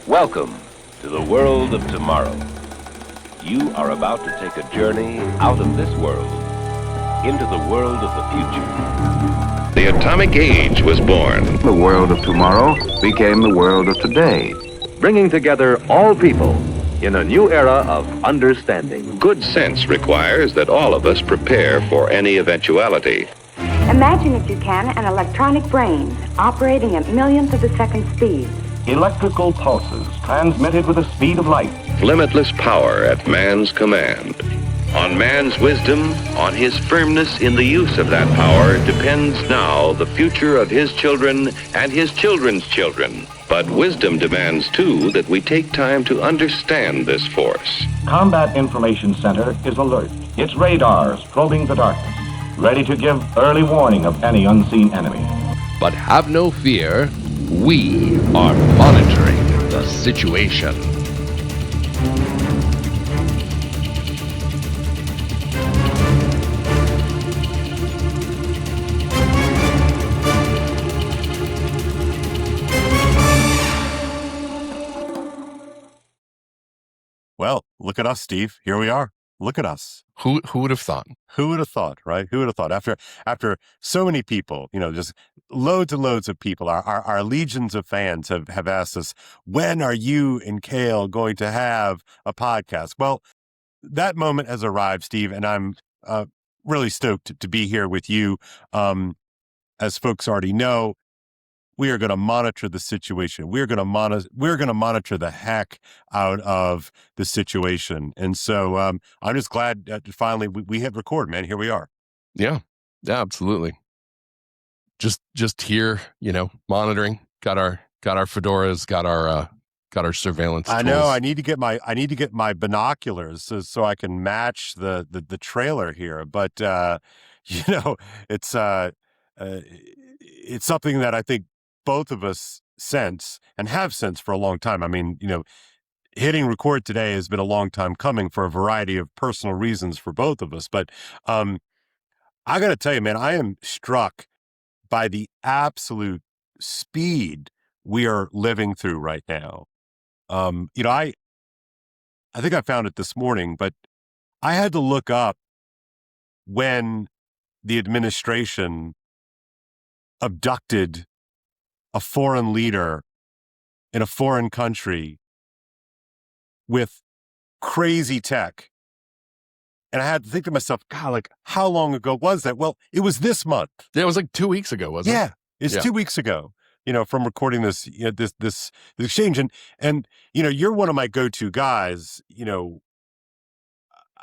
Welcome to the world of tomorrow. You are about to take a journey out of this world into the world of the future. The atomic age was born. The world of tomorrow became the world of today, bringing together all people in a new era of understanding. Good sense requires that all of us prepare for any eventuality. Imagine, if you can, an electronic brain operating at millions of a second speed. Electrical pulses transmitted with the speed of light. Limitless power at man's command. On man's wisdom, on his firmness in the use of that power, depends now the future of his children and his children's children. But wisdom demands, too, that we take time to understand this force. Combat Information Center is alert. Its radars probing the darkness, ready to give early warning of any unseen enemy. But have no fear, we are monitoring the situation. Well, look at us, Steve. Here we are. Look at us. Who would have thought? Who would have thought, right? Who would have thought? After so many people, just loads and loads of people, our legions of fans have asked us, when are you and Kale going to have a podcast? Well, that moment has arrived, Steve, and I'm really stoked to be here with you. As folks already know, we are going to monitor the situation. We're going to monitor the heck out of the situation. And so I'm just glad that finally we hit record, man. Here we are. Yeah, absolutely. Just here, monitoring. Got our fedoras. Got our surveillance tools. I know. I need to get my binoculars so I can match the trailer here. But it's something that I think both of us sense and have sensed for a long time. I mean, hitting record today has been a long time coming for a variety of personal reasons for both of us. But I got to tell you, man, I am struck by the absolute speed we are living through right now. I think I found it this morning, but I had to look up when the administration abducted a foreign leader in a foreign country with crazy tech. And I had to think to myself, God, how long ago was that? Well, it was this month. Yeah, it was like 2 weeks ago, wasn't it? Yeah, it's 2 weeks ago, from recording this, this exchange. And you're one of my go-to guys.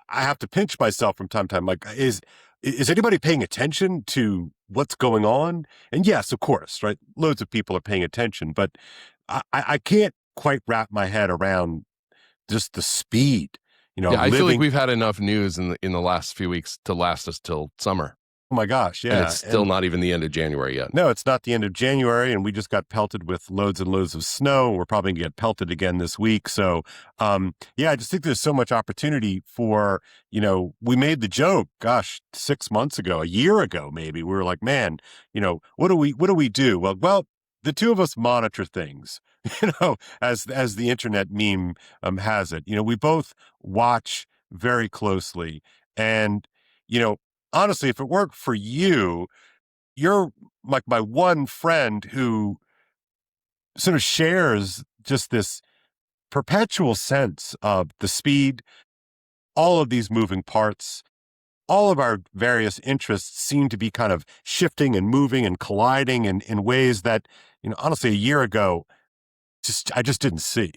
I have to pinch myself from time to time. Like, is anybody paying attention to what's going on? And yes, of course, right? Loads of people are paying attention, but I can't quite wrap my head around just the speed. I feel like we've had enough news in the last few weeks to last us till summer. Oh my gosh, yeah. And it's still not even the end of January yet. No, it's not the end of January, and we just got pelted with loads and loads of snow. We're probably going to get pelted again this week. So, I just think there's so much opportunity for, we made the joke, 6 months ago, a year ago, maybe. We were like, man, what do we do? Well, the two of us monitor things, as the internet meme has it. We both watch very closely, and, honestly, if it weren't for you, you're like my one friend who sort of shares just this perpetual sense of the speed, all of these moving parts, all of our various interests seem to be kind of shifting and moving and colliding in ways that, honestly, a year ago, I just didn't see.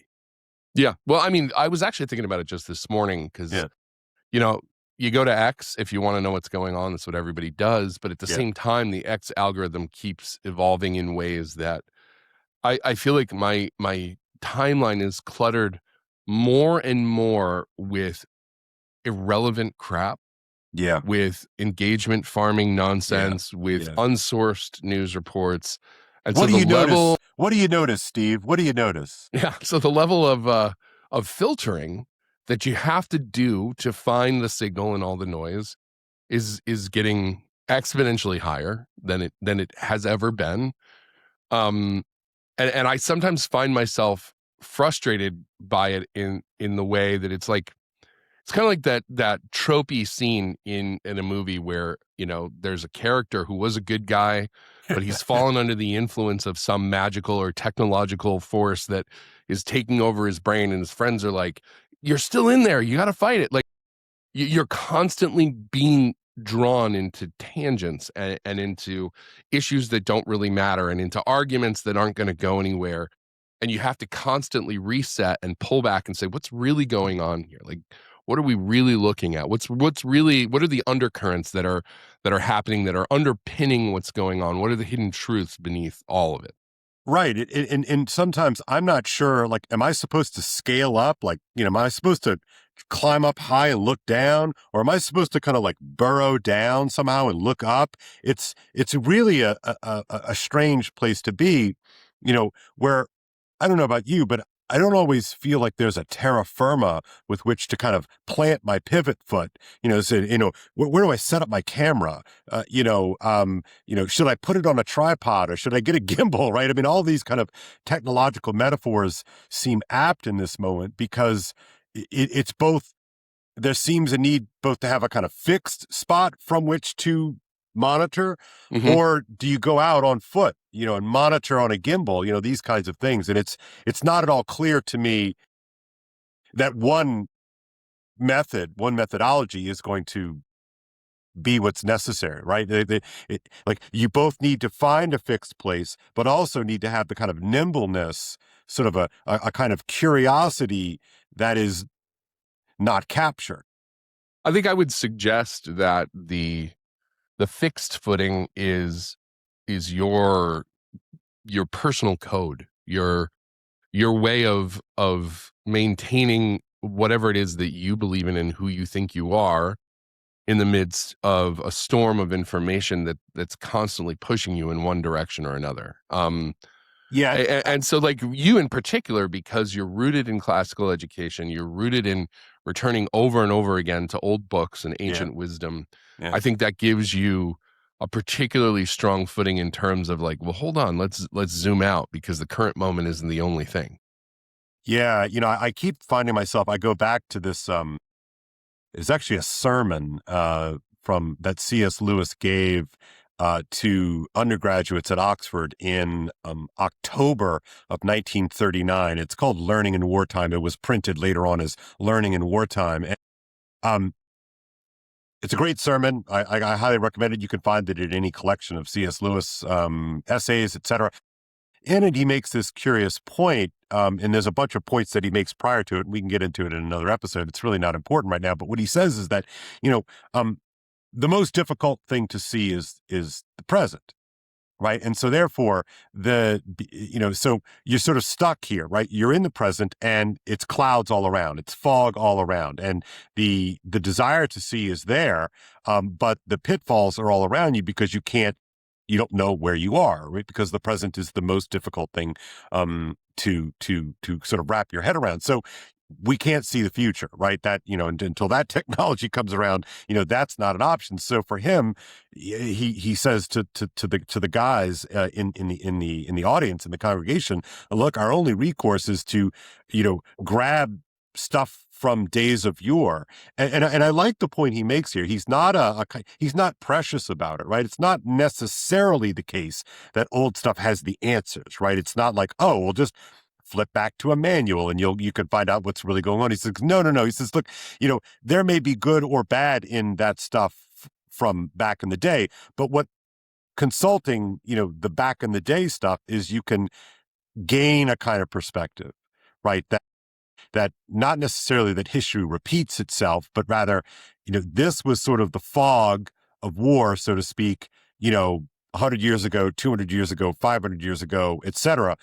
Yeah. Well, I mean, I was actually thinking about it just this morning because, you go to X if you want to know what's going on. That's what everybody does. But at the same time, the X algorithm keeps evolving in ways that I feel like my timeline is cluttered more and more with irrelevant crap. Yeah. With engagement farming nonsense, with unsourced news reports. And what do you notice? What do you notice, Steve? What do you notice? Yeah. So the level of filtering that you have to do to find the signal and all the noise is getting exponentially higher than it has ever been. And I sometimes find myself frustrated by it in the way that it's like, it's kind of like that tropey scene in a movie where, you know, there's a character who was a good guy, but he's fallen under the influence of some magical or technological force that is taking over his brain, and his friends are like, you're still in there, you got to fight it. Like, you're constantly being drawn into tangents and into issues that don't really matter, and into arguments that aren't going to go anywhere. And you have to constantly reset and pull back and say, what's really going on here? Like, what are we really looking at? What are the undercurrents that are happening, that are underpinning what's going on? What are the hidden truths beneath all of it? Right. And sometimes I'm not sure, like, am I supposed to scale up? Like, you know, am I supposed to climb up high and look down? Or am I supposed to kind of like burrow down somehow and look up? It's really a strange place to be, you know, where, I don't know about you, but I don't always feel like there's a terra firma with which to kind of plant my pivot foot. You know, so, you know, where do I set up my camera? You know, should I put it on a tripod, or should I get a gimbal? Right? I mean, all these kind of technological metaphors seem apt in this moment, because it's both. There seems a need both to have a kind of fixed spot from which to monitor, or do you go out on foot, you know, and monitor on a gimbal, you know, these kinds of things. And it's not at all clear to me that one methodology is going to be what's necessary, right? Like, you both need to find a fixed place, but also need to have the kind of nimbleness, sort of a kind of curiosity that is not captured. I think I would suggest that the fixed footing is your personal code, your way of maintaining whatever it is that you believe in and who you think you are, in the midst of a storm of information that's constantly pushing you in one direction or another. And so, like, you in particular, because you're rooted in classical education, you're rooted in returning over and over again to old books and ancient wisdom. I think that gives you a particularly strong footing in terms of, like, well, hold on, let's zoom out, because the current moment isn't the only thing. Yeah, you know, I keep finding myself, I go back to this, it's actually a sermon from that C.S. Lewis gave to undergraduates at Oxford in October of 1939. It's called Learning in Wartime. It was printed later on as Learning in Wartime. And, it's a great sermon. I highly recommend it. You can find it in any collection of C.S. Lewis essays, etc. In it, he makes this curious point, and there's a bunch of points that he makes prior to it. We can get into it in another episode. It's really not important right now. But what he says is that, you know, the most difficult thing to see is the present, right? And so therefore, so you're sort of stuck here, right? You're in the present, and it's clouds all around, it's fog all around, and the desire to see is there, but the pitfalls are all around you, because you don't know where you are, right? Because the present is the most difficult thing to sort of wrap your head around. So we can't see the future, right? That, you know, until that technology comes around, you know, that's not an option. So for him, he says to the guys in the audience, in the congregation, look, our only recourse is to, you know, grab stuff from days of yore. And I like the point he makes here. He's not he's not precious about it, right? It's not necessarily the case that old stuff has the answers, right? It's not like, oh, we'll just flip back to a manual and you can find out what's really going on. He says, no. He says, look, you know, there may be good or bad in that stuff from back in the day, but what consulting, you know, the back in the day stuff is, you can gain a kind of perspective, right? That not necessarily that history repeats itself, but rather, you know, this was sort of the fog of war, so to speak, you know, 100 years ago, 200 years ago, 500 years ago, etc.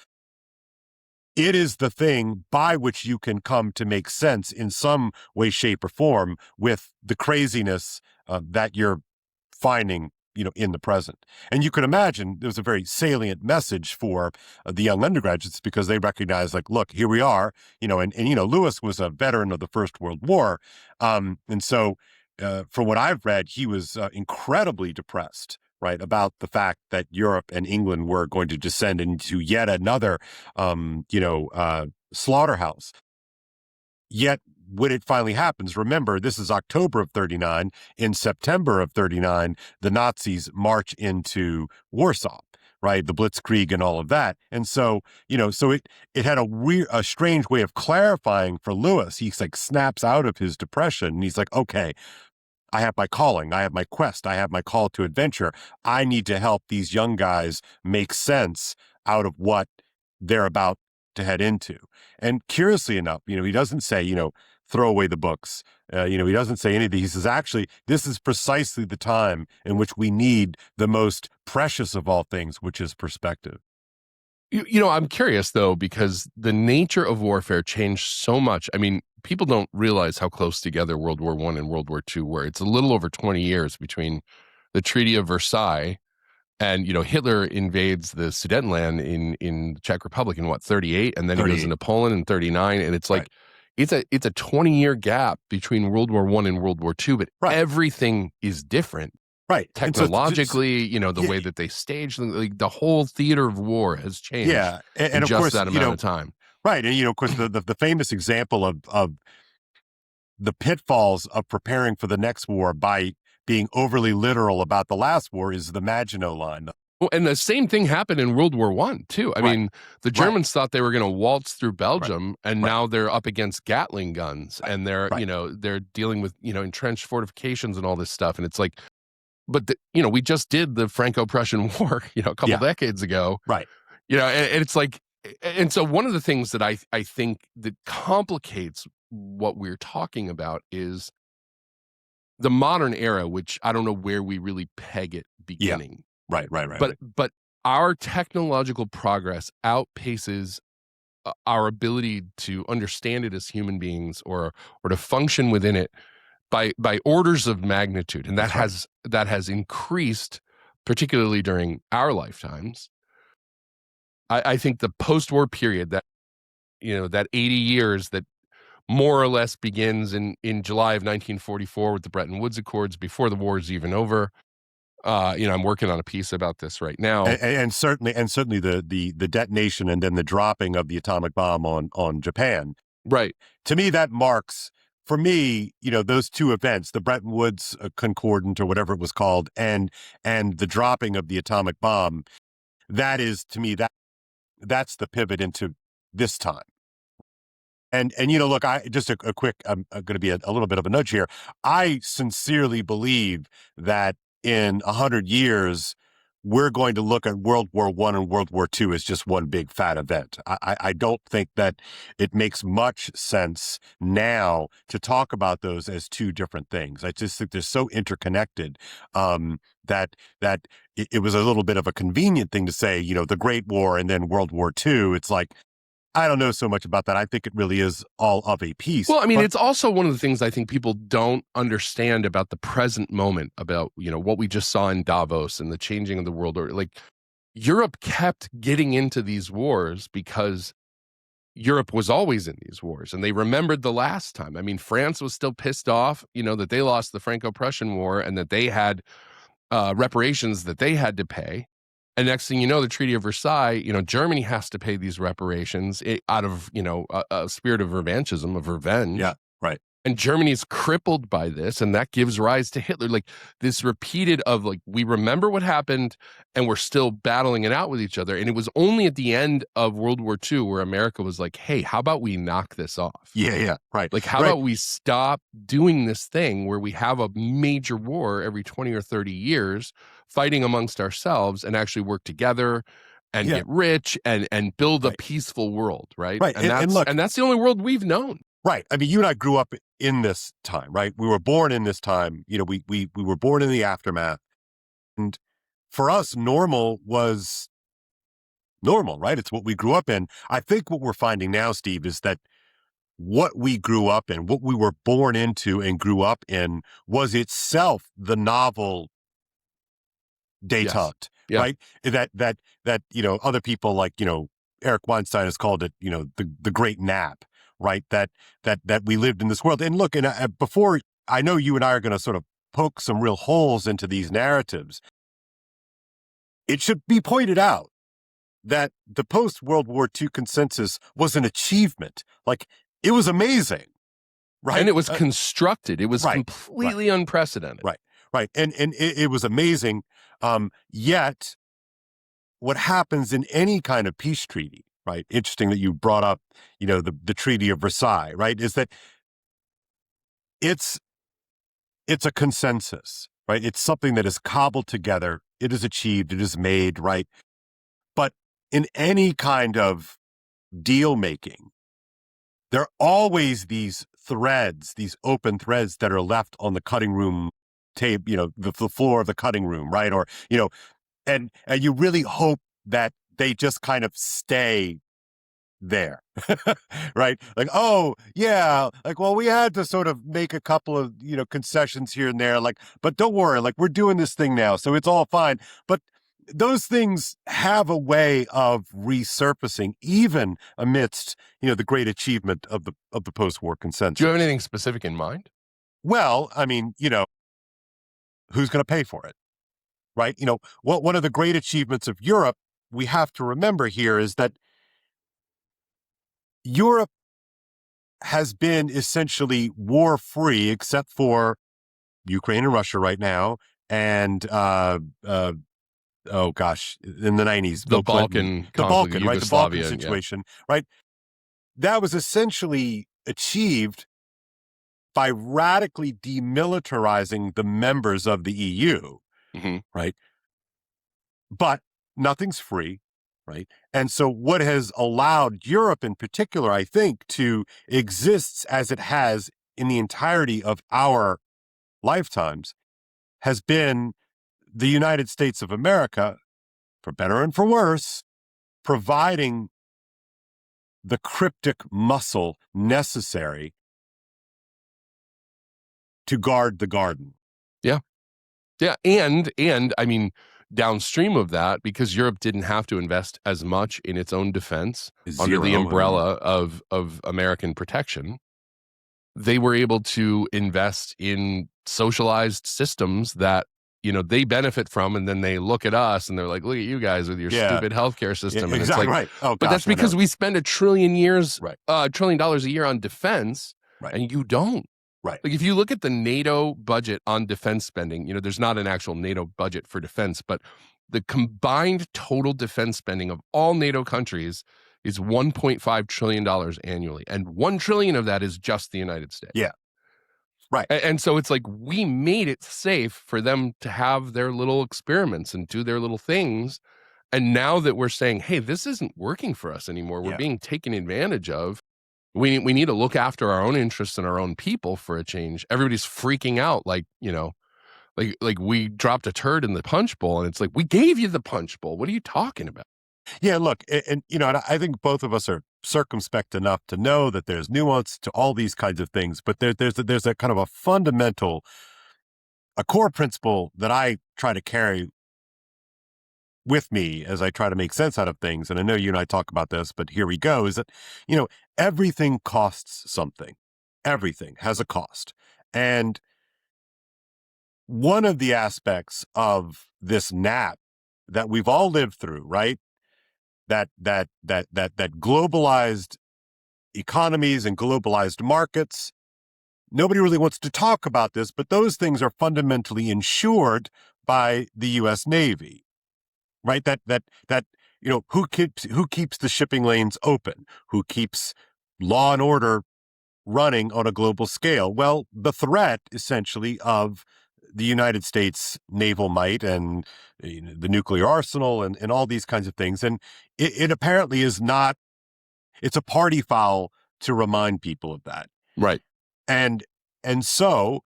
It is the thing by which you can come to make sense in some way, shape, or form with the craziness that you're finding, you know, in the present. And you can imagine there was a very salient message for the young undergraduates, because they recognize, like, look, here we are, you know, and you know, Lewis was a veteran of the First World War. And so from what I've read, he was incredibly depressed, right, about the fact that Europe and England were going to descend into yet another, slaughterhouse. Yet when it finally happens, remember, this is October of 39. In September of 39, the Nazis march into Warsaw, right? The Blitzkrieg and all of that. And so, so it had a strange way of clarifying for Lewis. He's like snaps out of his depression and he's like, okay, I have my calling, I have my quest, I have my call to adventure. I need to help these young guys make sense out of what they're about to head into. And curiously enough, he doesn't say, throw away the books. He doesn't say anything. He says, actually, this is precisely the time in which we need the most precious of all things, which is perspective. I'm curious, though, because the nature of warfare changed so much. I mean, people don't realize how close together World War I and World War II were. It's a little over 20 years between the Treaty of Versailles and, Hitler invades the Sudetenland in the Czech Republic in 38, and then he goes into Poland in 39, and it's like it's a 20-year gap between World War I and World War II, but everything is different. Right. Technologically, the way that they stage them, like the whole theater of war has changed in of just course, that amount of time. Right. And, of course, the famous example of the pitfalls of preparing for the next war by being overly literal about the last war is the Maginot Line. Well, and the same thing happened in World War I, too. I mean, the Germans thought they were going to waltz through Belgium, and now they're up against Gatling guns, and they're, they're dealing with, entrenched fortifications and all this stuff. And it's like, but, we just did the Franco-Prussian War, a couple decades ago. Right. And it's like, and so one of the things that I think that complicates what we're talking about is the modern era, which I don't know where we really peg it beginning. Right. But our technological progress outpaces our ability to understand it as human beings or to function within it by orders of magnitude, and that has increased, particularly during our lifetimes. I think the post-war period, that 80 years that more or less begins in July of 1944 with the Bretton Woods Accords, before the war is even over. I'm working on a piece about this right now, and certainly the detonation and then the dropping of the atomic bomb on Japan. Right. To me, that marks, for me, those two events, the Bretton Woods Concordant or whatever it was called, and the dropping of the atomic bomb. That is, to me, that's the pivot into this time. And look, I just a quick, I'm going to be a little bit of a nudge here. I sincerely believe that in 100 years, we're going to look at World War I and World War II as just one big fat event. I don't think that it makes much sense now to talk about those as two different things. I just think they're so interconnected that it was a little bit of a convenient thing to say, the Great War and then World War II. It's like, I don't know so much about that. I think it really is all of a piece. Well, I mean, it's also one of the things I think people don't understand about the present moment, about, what we just saw in Davos and the changing of the world order. Like, Europe kept getting into these wars because Europe was always in these wars, and they remembered the last time. I mean, France was still pissed off, that they lost the Franco-Prussian War and that they had reparations that they had to pay. And next thing you know, the Treaty of Versailles, Germany has to pay these reparations out of, a spirit of revanchism, of revenge. Yeah, right. And Germany is crippled by this, and that gives rise to Hitler. Like, this repeated of, like, we remember what happened, and we're still battling it out with each other. And it was only at the end of World War II where America was like, hey, how about we knock this off? Yeah, right. Like, how about we stop doing this thing where we have a major war every 20 or 30 years, fighting amongst ourselves, and actually work together and get rich and build a peaceful world, right? Right. And that's the only world we've known. Right. I mean, you and I grew up in this time, right? We were born in this time. We were born in the aftermath. And for us, normal was normal, right? It's what we grew up in. I think what we're finding now, Steve, is that what we grew up in, what we were born into and grew up in, was itself the novel détente, right? That other people like, Eric Weinstein has called it, the great nap. Right, that we lived in this world. And look, and before, I know you and I are going to sort of poke some real holes into these narratives. It should be pointed out that the post-World War II consensus was an achievement. Like, it was amazing, right? And it was constructed. It was right, completely unprecedented. Right. And it was amazing. Yet, what happens in any kind of peace treaty, right? Interesting that you brought up, the Treaty of Versailles, right? Is that it's a consensus, right? It's something that is cobbled together. It is achieved. It is made, right? But in any kind of deal making, there are always these threads, these open threads that are left on the cutting room table, the floor of the cutting room, right? Or, and you really hope that they just kind of stay there, right? Like, oh, yeah, like, well, we had to sort of make a couple of, concessions here and there, like, but don't worry, like, we're doing this thing now, so it's all fine. But those things have a way of resurfacing, even amidst, the great achievement of the post-war consensus. Do you have anything specific in mind? Well, I mean, who's going to pay for it, right? One of the great achievements of Europe, we have to remember here, is that Europe has been essentially war-free, except for Ukraine and Russia right now, and oh gosh, in the 90s, the Balkan conflict, right? The Balkan situation, right? That was essentially achieved by radically demilitarizing the members of the EU, right? But nothing's free, right? And so what has allowed Europe in particular, I think, to exist as it has in the entirety of our lifetimes has been the United States of America, for better and for worse, providing the cryptic muscle necessary to guard the garden. Yeah. Yeah. And I mean, downstream of that, because Europe didn't have to invest as much in its own defense under the umbrella of American protection, they were able to invest in socialized systems that, they benefit from, and then they look at us and they're like, look at you guys with your stupid healthcare system. Yeah, and exactly, it's like, right. Oh, but that's because we spend $1 trillion a year on defense, and you don't. Right. Like, if you look at the NATO budget on defense spending, there's not an actual NATO budget for defense, but the combined total defense spending of all NATO countries is $1.5 trillion annually. And $1 trillion of that is just the United States. Yeah. Right. And so it's like, we made it safe for them to have their little experiments and do their little things. And now that we're saying, hey, this isn't working for us anymore, we're being taken advantage of. We need to look after our own interests and our own people for a change. Everybody's freaking out, like we dropped a turd in the punch bowl, and it's like, we gave you the punch bowl. What are you talking about? Yeah, look, and I think both of us are circumspect enough to know that there's nuance to all these kinds of things, but there's a kind of a fundamental, a core principle that I try to carry with me as I try to make sense out of things. And I know you and I talk about this, but here we go, is that, everything costs something. Everything has a cost. And one of the aspects of this nap that we've all lived through, right? That globalized economies and globalized markets, nobody really wants to talk about this, but those things are fundamentally insured by the U.S. Navy, right? Who keeps the shipping lanes open? Who keeps law and order running on a global scale? Well, the threat essentially of the United States naval might and the nuclear arsenal and all these kinds of things. And it apparently is not, it's a party foul to remind people of that. Right. And so,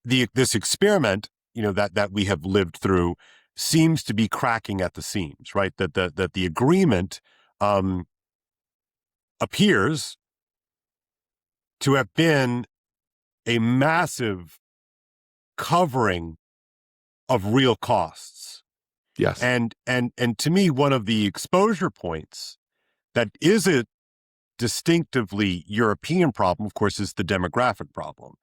this experiment, that we have lived through seems to be cracking at the seams, right? That the agreement appears to have been a massive covering of real costs. Yes. And to me, one of the exposure points that is a distinctively European problem, of course, is the demographic problem,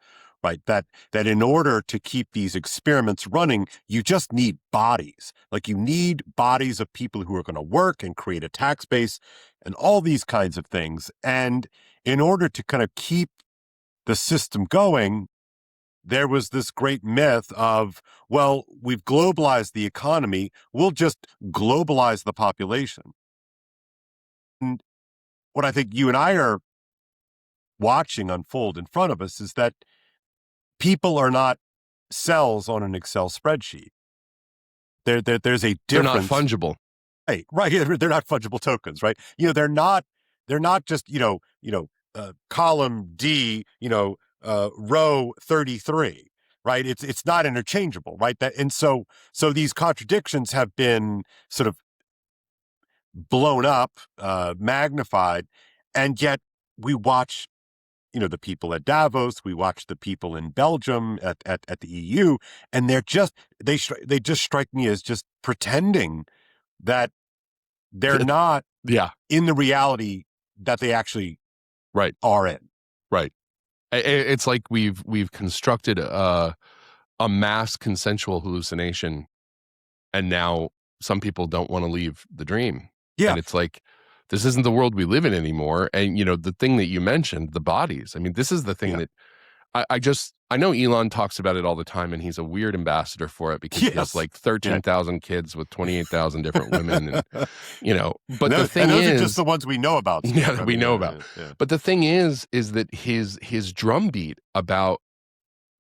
right? That in order to keep these experiments running, you just need bodies. Like you need bodies of people who are going to work and create a tax base and all these kinds of things. And in order to kind of keep the system going, there was this great myth of, well, we've globalized the economy, we'll just globalize the population. And what I think you and I are watching unfold in front of us is that people are not cells on an Excel spreadsheet. There's a difference. They're not fungible. Right. They're not fungible tokens, right? They're not just, column D, row 33, right? It's not interchangeable, right? So these contradictions have been sort of blown up, magnified, and yet we watch, the people at Davos, we watch the people in Belgium at the EU, and they just strike me as just pretending that they're not in the reality that they actually are in. Right. It's like we've constructed a mass consensual hallucination, and now some people don't want to leave the dream. Yeah. And it's like, this isn't the world we live in anymore. And, the thing that you mentioned, the bodies, I mean, this is the thing that I know Elon talks about it all the time, and he's a weird ambassador for it because he has like 13,000 kids with 28,000 different women. And, but the thing those is, are just the ones we know about. Yeah, that we know about. Yeah. But the thing is that his drumbeat about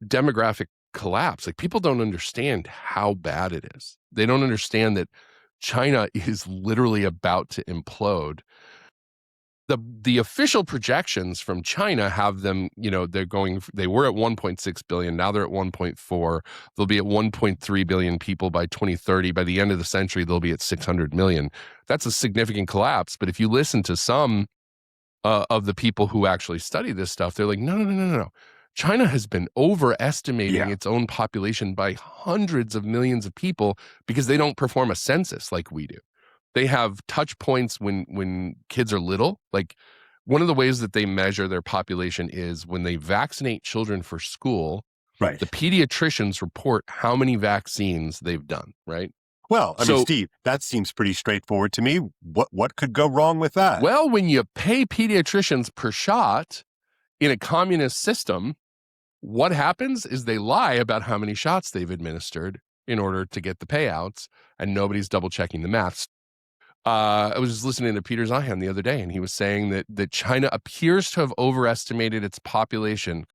demographic collapse, like people don't understand how bad it is. They don't understand that China is literally about to implode. The official projections from China have them, they were at 1.6 billion. Now they're at 1.4. They'll be at 1.3 billion people by 2030. By the end of the century, they'll be at 600 million. That's a significant collapse. But if you listen to some of the people who actually study this stuff, they're like, no. China has been overestimating its own population by hundreds of millions of people because they don't perform a census like we do. They have touch points when kids are little. Like one of the ways that they measure their population is when they vaccinate children for school. Right. The pediatricians report how many vaccines they've done. Right. Well, I mean, Steve, that seems pretty straightforward to me. What could go wrong with that? Well, when you pay pediatricians per shot in a communist system, what happens is they lie about how many shots they've administered in order to get the payouts, and nobody's double checking the maths. I was just listening to Peter Zeihan the other day, and he was saying that China appears to have overestimated its population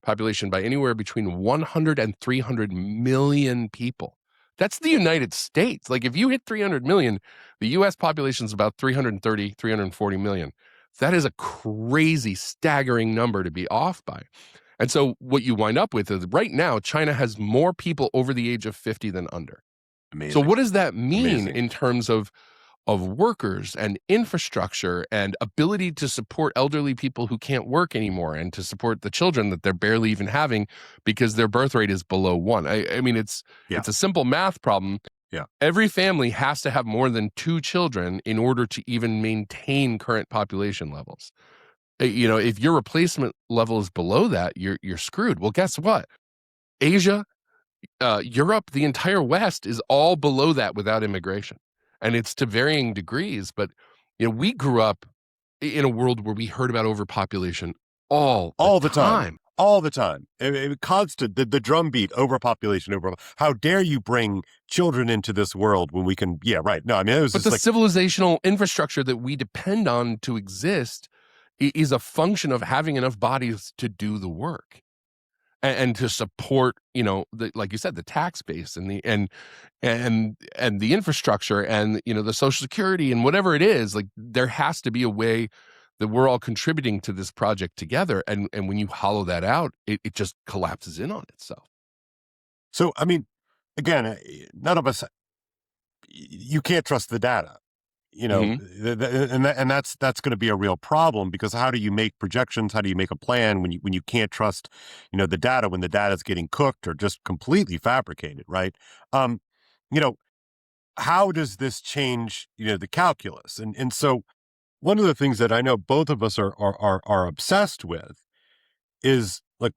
by anywhere between 100 and 300 million people. That's the United States. Like if you hit 300 million, the U.S. population is about 330, 340 million. That is a crazy, staggering number to be off by. And so what you wind up with is right now, China has more people over the age of 50 than under. Amazing. So what does that mean in terms of workers and infrastructure and ability to support elderly people who can't work anymore and to support the children that they're barely even having because their birth rate is below 1? I mean, it's a simple math problem. Yeah. Every family has to have more than 2 children in order to even maintain current population levels. If your replacement level is below that, you're screwed. Well, guess what? Asia, Europe, the entire West is all below that without immigration. And it's to varying degrees, but we grew up in a world where we heard about overpopulation all the time. All the time. Constant, the drumbeat, overpopulation, how dare you bring children into this world when we can, No, I mean, it was but the civilizational infrastructure that we depend on to exist is a function of having enough bodies to do the work and to support, like you said, the tax base and the infrastructure and, the Social Security and whatever it is. Like there has to be a way that we're all contributing to this project together. And when you hollow that out, it just collapses in on itself. So, I mean, again, none of us, you can't trust the data. And that's going to be a real problem because how do you make projections? How do you make a plan when you can't trust, the data when the data is getting cooked or just completely fabricated, right? How does this change, the calculus? And so one of the things that I know both of us are obsessed with is like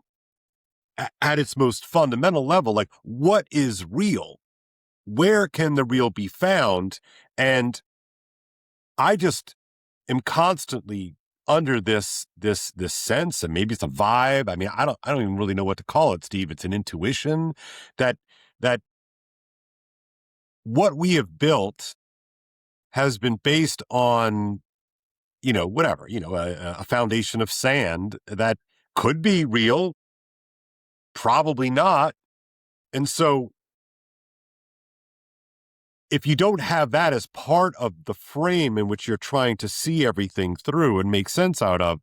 at its most fundamental level, like, what is real? Where can the real be found? And I just am constantly under this sense, and maybe it's a vibe. I mean, I don't even really know what to call it, Steve. It's an intuition that what we have built has been based on, whatever, a foundation of sand that could be real, probably not. And so if you don't have that as part of the frame in which you're trying to see everything through and make sense out of,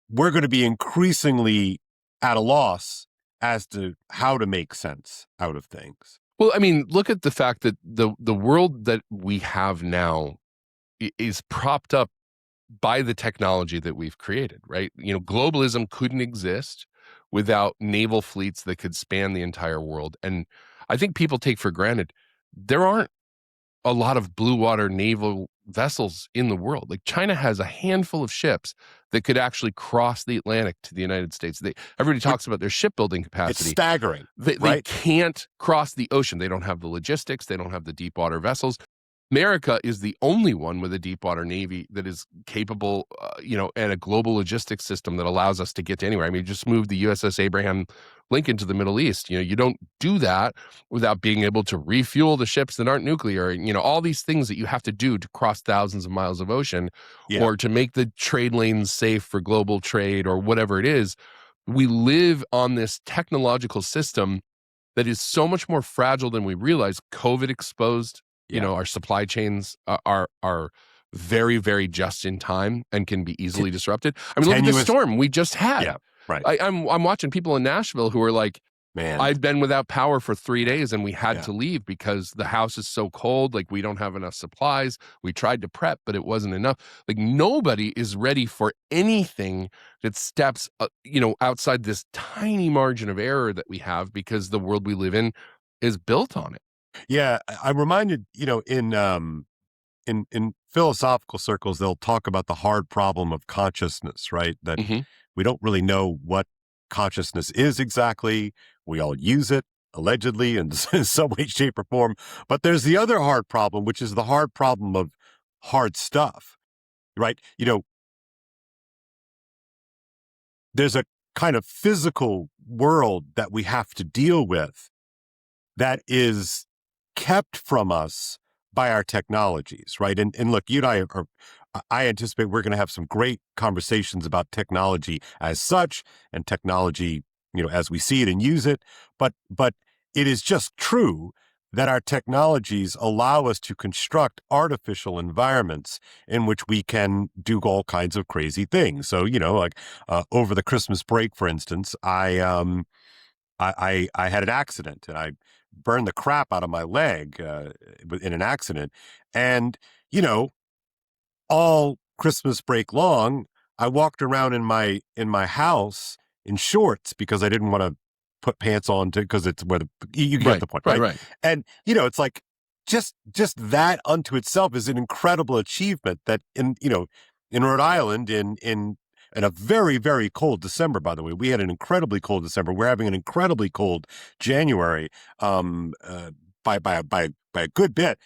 we're going to be increasingly at a loss as to how to make sense out of things. Well, I mean, look at the fact that the world that we have now is propped up by the technology that we've created, right? Globalism couldn't exist without naval fleets that could span the entire world. And I think people take for granted there aren't a lot of blue water naval vessels in the world. Like, China has a handful of ships that could actually cross the Atlantic to the United States. Everybody talks about their shipbuilding capacity. It's staggering. They can't cross the ocean. They don't have the logistics. They don't have the deep water vessels. America is the only one with a deep water navy that is capable, and a global logistics system that allows us to get to anywhere. I mean, just moved the USS Abraham Lincoln to the Middle East. You don't do that without being able to refuel the ships that aren't nuclear. All these things that you have to do to cross thousands of miles of ocean, or to make the trade lanes safe for global trade, or whatever it is. We live on this technological system that is so much more fragile than we realize. COVID exposed. Our supply chains are very, very just in time and can be easily disrupted. I mean, look at the storm we just had. Yeah, right. I'm watching people in Nashville who are like, man, I've been without power for 3 days and we had to leave because the house is so cold. Like, we don't have enough supplies. We tried to prep, but it wasn't enough. Like, nobody is ready for anything that steps, outside this tiny margin of error that we have, because the world we live in is built on it. Yeah, I'm reminded, in philosophical circles, they'll talk about the hard problem of consciousness, right? That we don't really know what consciousness is exactly. We all use it, allegedly, in some way, shape, or form. But there's the other hard problem, which is the hard problem of hard stuff, right? There's a kind of physical world that we have to deal with that is kept from us by our technologies, right? And look, you and I anticipate we're going to have some great conversations about technology as such, and technology, as we see it and use it. But it is just true that our technologies allow us to construct artificial environments in which we can do all kinds of crazy things. So, like over the Christmas break, for instance, I had an accident, and I burned the crap out of my leg in an accident. And, all Christmas break long, I walked around in my house in shorts because I didn't want to put pants on because it's where you get the point, right? Right. And, it's like just that unto itself is an incredible achievement that in Rhode Island, in a very, very cold December, by the way. We had an incredibly cold December. We're having an incredibly cold January by a good bit.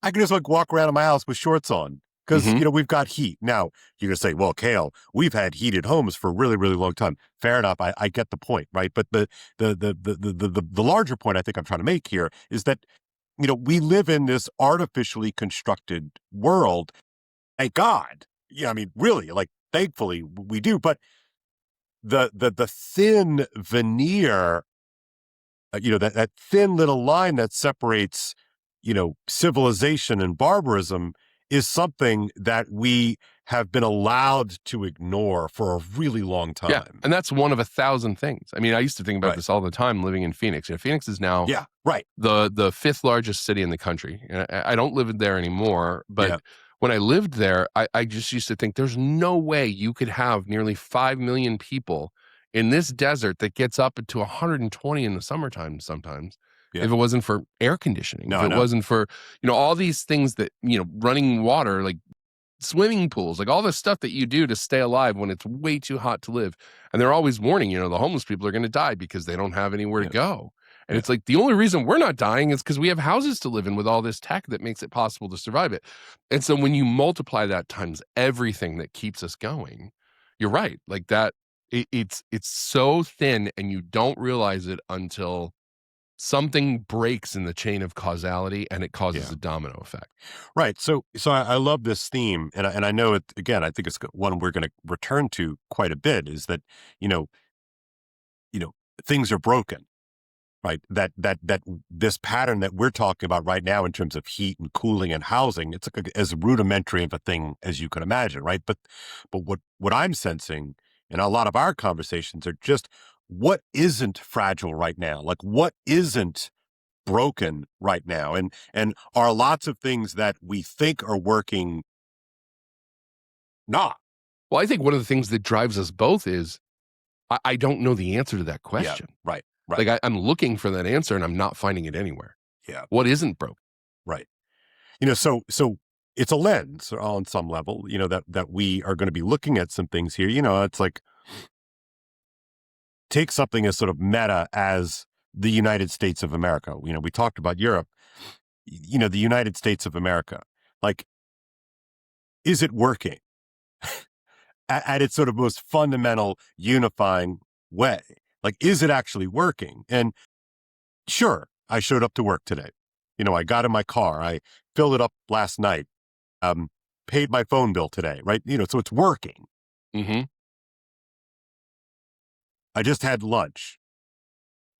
I can just walk around in my house with shorts on because, we've got heat. Now, you're going to say, well, Kale, we've had heated homes for a really, really long time. Fair enough. I get the point, right? But the larger point I think I'm trying to make here is that, we live in this artificially constructed world. Thank God. Yeah, I mean, really, thankfully we do, but the thin veneer, that thin little line that separates, civilization and barbarism is something that we have been allowed to ignore for a really long time. Yeah, and that's one of 1,000 things. I mean, I used to think about this all the time living in Phoenix. Phoenix is now the fifth largest city in the country. And I don't live there anymore, but when I lived there, I just used to think there's no way you could have nearly 5 million people in this desert that gets up to 120 in the summertime sometimes, if it wasn't for air conditioning, if it wasn't for, all these things that, running water, like swimming pools, like all the stuff that you do to stay alive when it's way too hot to live. And they're always warning, the homeless people are going to die because they don't have anywhere to go. And it's like, the only reason we're not dying is because we have houses to live in with all this tech that makes it possible to survive it. And so when you multiply that times everything that keeps us going, you're right. Like that, it's so thin, and you don't realize it until something breaks in the chain of causality, and it causes a domino effect. Right. So I love this theme, and I know it again. I think it's one we're going to return to quite a bit. Is that things are broken, right? That this pattern that we're talking about right now in terms of heat and cooling and housing, it's like as rudimentary of a thing as you can imagine, right? But what I'm sensing in a lot of our conversations are just what isn't fragile right now, like what isn't broken right now, and are lots of things that we think are working not. Well, I think one of the things that drives us both is I don't know the answer to that question. Yeah, right. Like I'm looking for that answer and I'm not finding it anywhere. Yeah. What isn't broken? Right. So it's a lens on some level, that we are going to be looking at some things here. It's like, take something as sort of meta as the United States of America. We talked about Europe, the United States of America. Like, is it working at its sort of most fundamental unifying way? Like, is it actually working? And sure, I showed up to work today. I got in my car. I filled it up last night. Paid my phone bill today, right? So it's working. Mm-hmm. I just had lunch.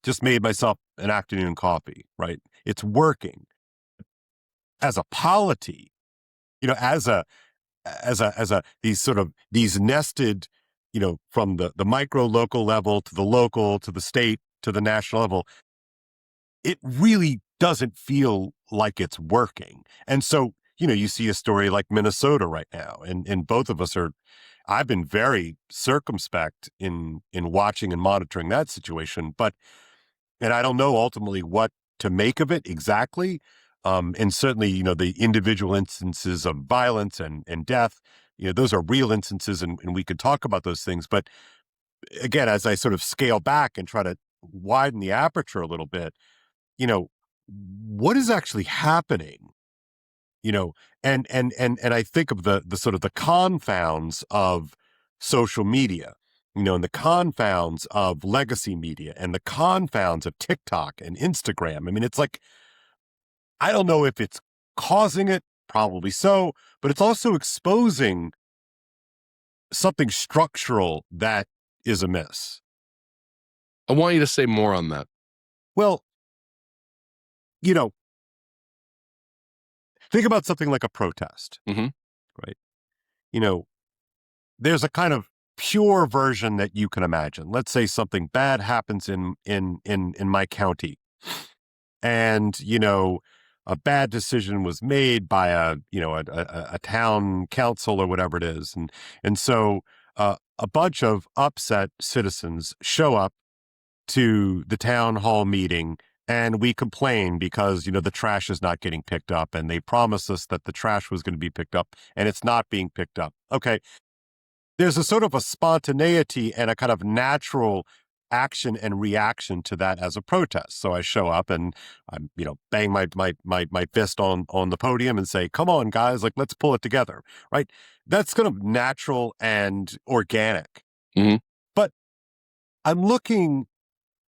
Just made myself an afternoon coffee, right? It's working. As a polity, as these nested, from the micro local level to the local, to the state, to the national level, it really doesn't feel like it's working. And so, you see a story like Minnesota right now, and both of us I've been very circumspect in watching and monitoring that situation, and I don't know ultimately what to make of it exactly. And certainly, the individual instances of violence and death, those are real instances, and we could talk about those things. But again, as I sort of scale back and try to widen the aperture a little bit, what is actually happening? And I think of the sort of the confounds of social media, and the confounds of legacy media, and the confounds of TikTok and Instagram. I mean, it's like, I don't know if it's causing it, probably so, but it's also exposing something structural that is amiss. I want you to say more on that. Well, think about something like a protest, right? There's a kind of pure version that you can imagine. Let's say something bad happens in my county, and a bad decision was made by a town council or whatever it is, and so a bunch of upset citizens show up to the town hall meeting. And we complain because, the trash is not getting picked up, and they promised us that the trash was going to be picked up, and it's not being picked up. Okay. There's a sort of a spontaneity and a kind of natural action and reaction to that as a protest. So I show up and I'm, bang my fist on the podium and say, come on, guys, like, let's pull it together, right? That's kind of natural and organic. Mm-hmm. But I'm looking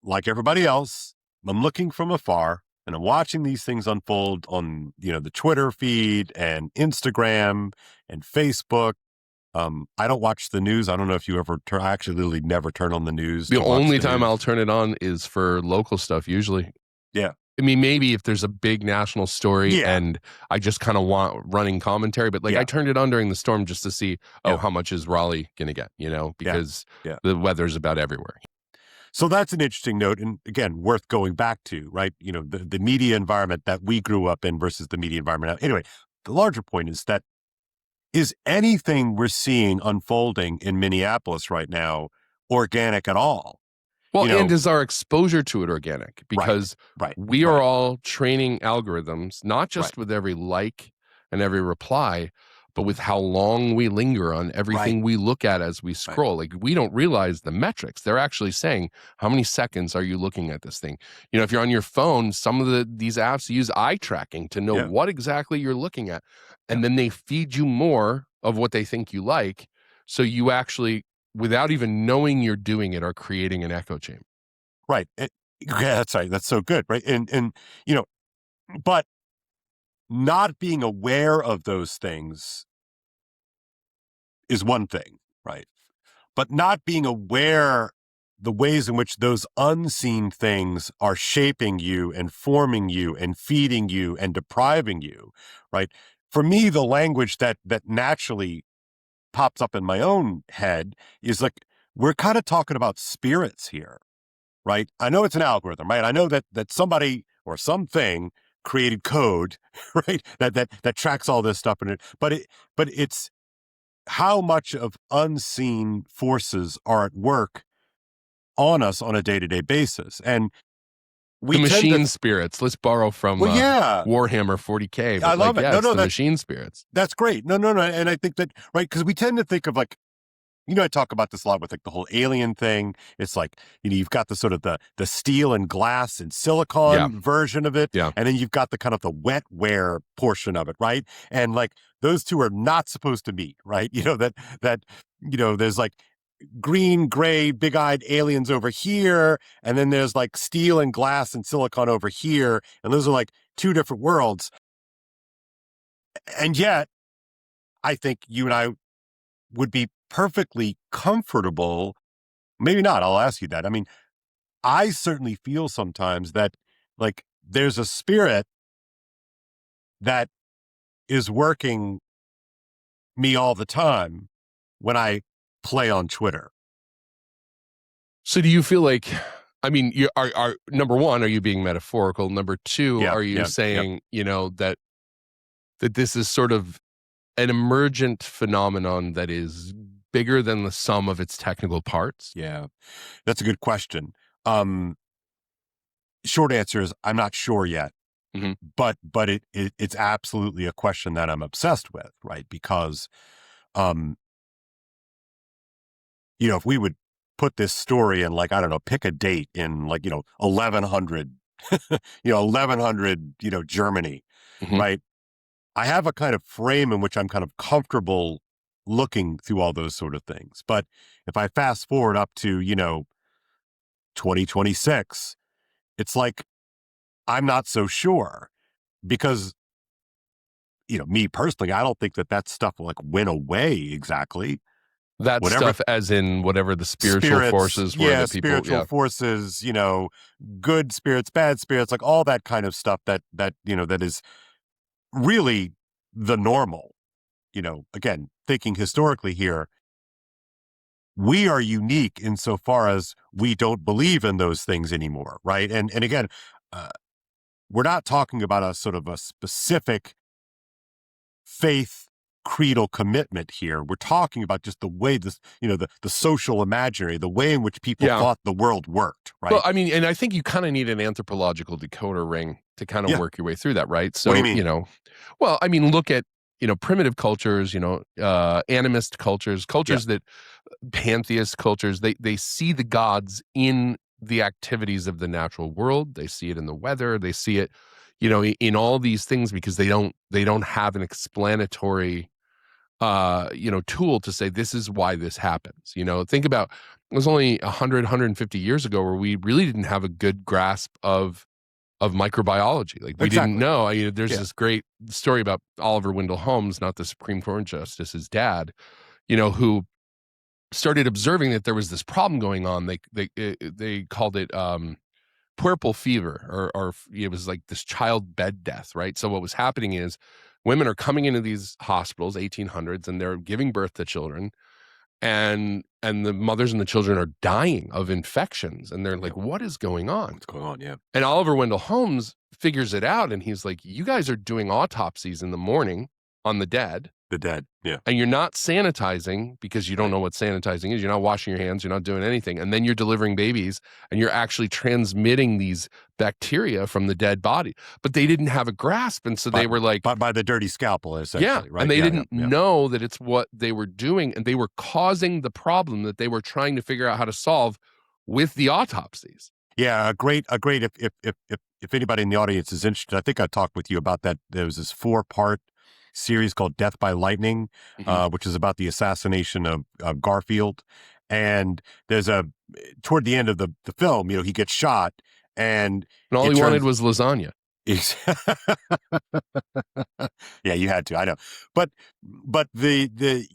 like everybody else. I'm looking from afar, and I'm watching these things unfold on, the Twitter feed and Instagram and Facebook. I don't watch the news. I don't know if you ever I actually literally never turn on the news. The only time I'll turn it on is for local stuff, usually. Yeah. I mean, maybe if there's a big national story and I just kind of want running commentary, but I turned it on during the storm just to see, how much is Raleigh going to get, because the weather's about everywhere. So that's an interesting note, and again, worth going back to, right? The media environment that we grew up in versus the media environment now. Anyway, the larger point is that is anything we're seeing unfolding in Minneapolis right now organic at all? Well, and is our exposure to it organic? Because we are all training algorithms, not just with every like and every reply, but with how long we linger on everything we look at as we scroll. Like, we don't realize the metrics. They're actually saying, how many seconds are you looking at this thing? You know, if you're on your phone, some of these apps use eye tracking to know what exactly you're looking at. And then they feed you more of what they think you like. So you actually, without even knowing you're doing it, are creating an echo chamber. Right. Yeah, that's right. That's so good. Right. And, you know, but not being aware of those things is one thing, right? But not being aware the ways in which those unseen things are shaping you and forming you and feeding you and depriving you, right? For me, the language that naturally pops up in my own head is like, we're kind of talking about spirits here, right? I know it's an algorithm, right? I know that somebody or something created code, right? That tracks all this stuff in it, but it's how much of unseen forces are at work on us on a day-to-day basis. And we the machine spirits. Let's borrow from Warhammer 40K. But I love it. It's the machine spirits. That's great. No. And I think that, right, because we tend to think of like, you know, I talk about this a lot with like the whole alien thing. It's like, you know, you've got the sort of the steel and glass and silicon version of it. Yeah. And then you've got the kind of the wetware portion of it, right? And like those two are not supposed to meet, right? You know, that, you know, there's like green, gray, big-eyed aliens over here. And then there's like steel and glass and silicon over here. And those are like two different worlds. And yet, I think you and I would be perfectly comfortable. Maybe not. I'll ask you that. I mean, I certainly feel sometimes that like there's a spirit that is working me all the time when I play on Twitter. So do you feel like, I mean, you are number one, are you being metaphorical? Number two, are you saying, you know, that this is sort of an emergent phenomenon that is bigger than the sum of its technical parts? Yeah, that's a good question. Short answer is I'm not sure yet, but it's absolutely a question that I'm obsessed with, right? Because, you know, if we would put this story in like, I don't know, pick a date in like, you know, 1100, you know, 1100, you know, Germany, right? I have a kind of frame in which I'm kind of comfortable looking through all those sort of things. But if I fast forward up to, you know, 2026, it's like, I'm not so sure because, you know, me personally, I don't think that stuff will like win away exactly. That stuff as in whatever the spiritual forces were that people... spiritual forces, you know, good spirits, bad spirits, like all that kind of stuff that, you know, that is really the normal. You know, again, thinking historically here, we are unique insofar as we don't believe in those things anymore, right? And again, we're not talking about a sort of a specific faith creedal commitment here. We're talking about just the way this, you know, the social imaginary, the way in which people thought the world worked, right? Well, I mean, and I think you kind of need an anthropological decoder ring to kind of work your way through that, right? So, what do you mean? You know, well, I mean, look at, you know, primitive cultures, you know, animist cultures that pantheist cultures, they see the gods in the activities of the natural world. They see it in the weather. They see it, you know, in all these things because they don't have an explanatory, you know, tool to say this is why this happens. You know, think about, it was only 100, 150 years ago where we really didn't have a good grasp of microbiology. Like we didn't know. I mean, there's this great story about Oliver Wendell Holmes, not the Supreme Court justice, his dad, you know, who started observing that there was this problem going on. They called it puerperal fever, or it was like this child bed death, right? So what was happening is women are coming into these hospitals, 1800s, and they're giving birth to children, and the mothers and the children are dying of infections, and they're like, what is going on? What's going on? Yeah. And Oliver Wendell Holmes figures it out, and he's like, you guys are doing autopsies in the morning on the dead, The dead. Yeah. And you're not sanitizing because you don't know what sanitizing is. You're not washing your hands. You're not doing anything. And then you're delivering babies and you're actually transmitting these bacteria from the dead body. But they didn't have a grasp. And so they were like, by the dirty scalpel, essentially. yeah. Right? And they didn't know that it's what they were doing. And they were causing the problem that they were trying to figure out how to solve with the autopsies. Yeah. A great, if anybody in the audience is interested, I think I talked with you about that. There was this 4-part series called Death by Lightning, which is about the assassination of Garfield. And there's toward the end of the film, he gets shot and all he wanted was lasagna. Yeah, you had to, I know. But the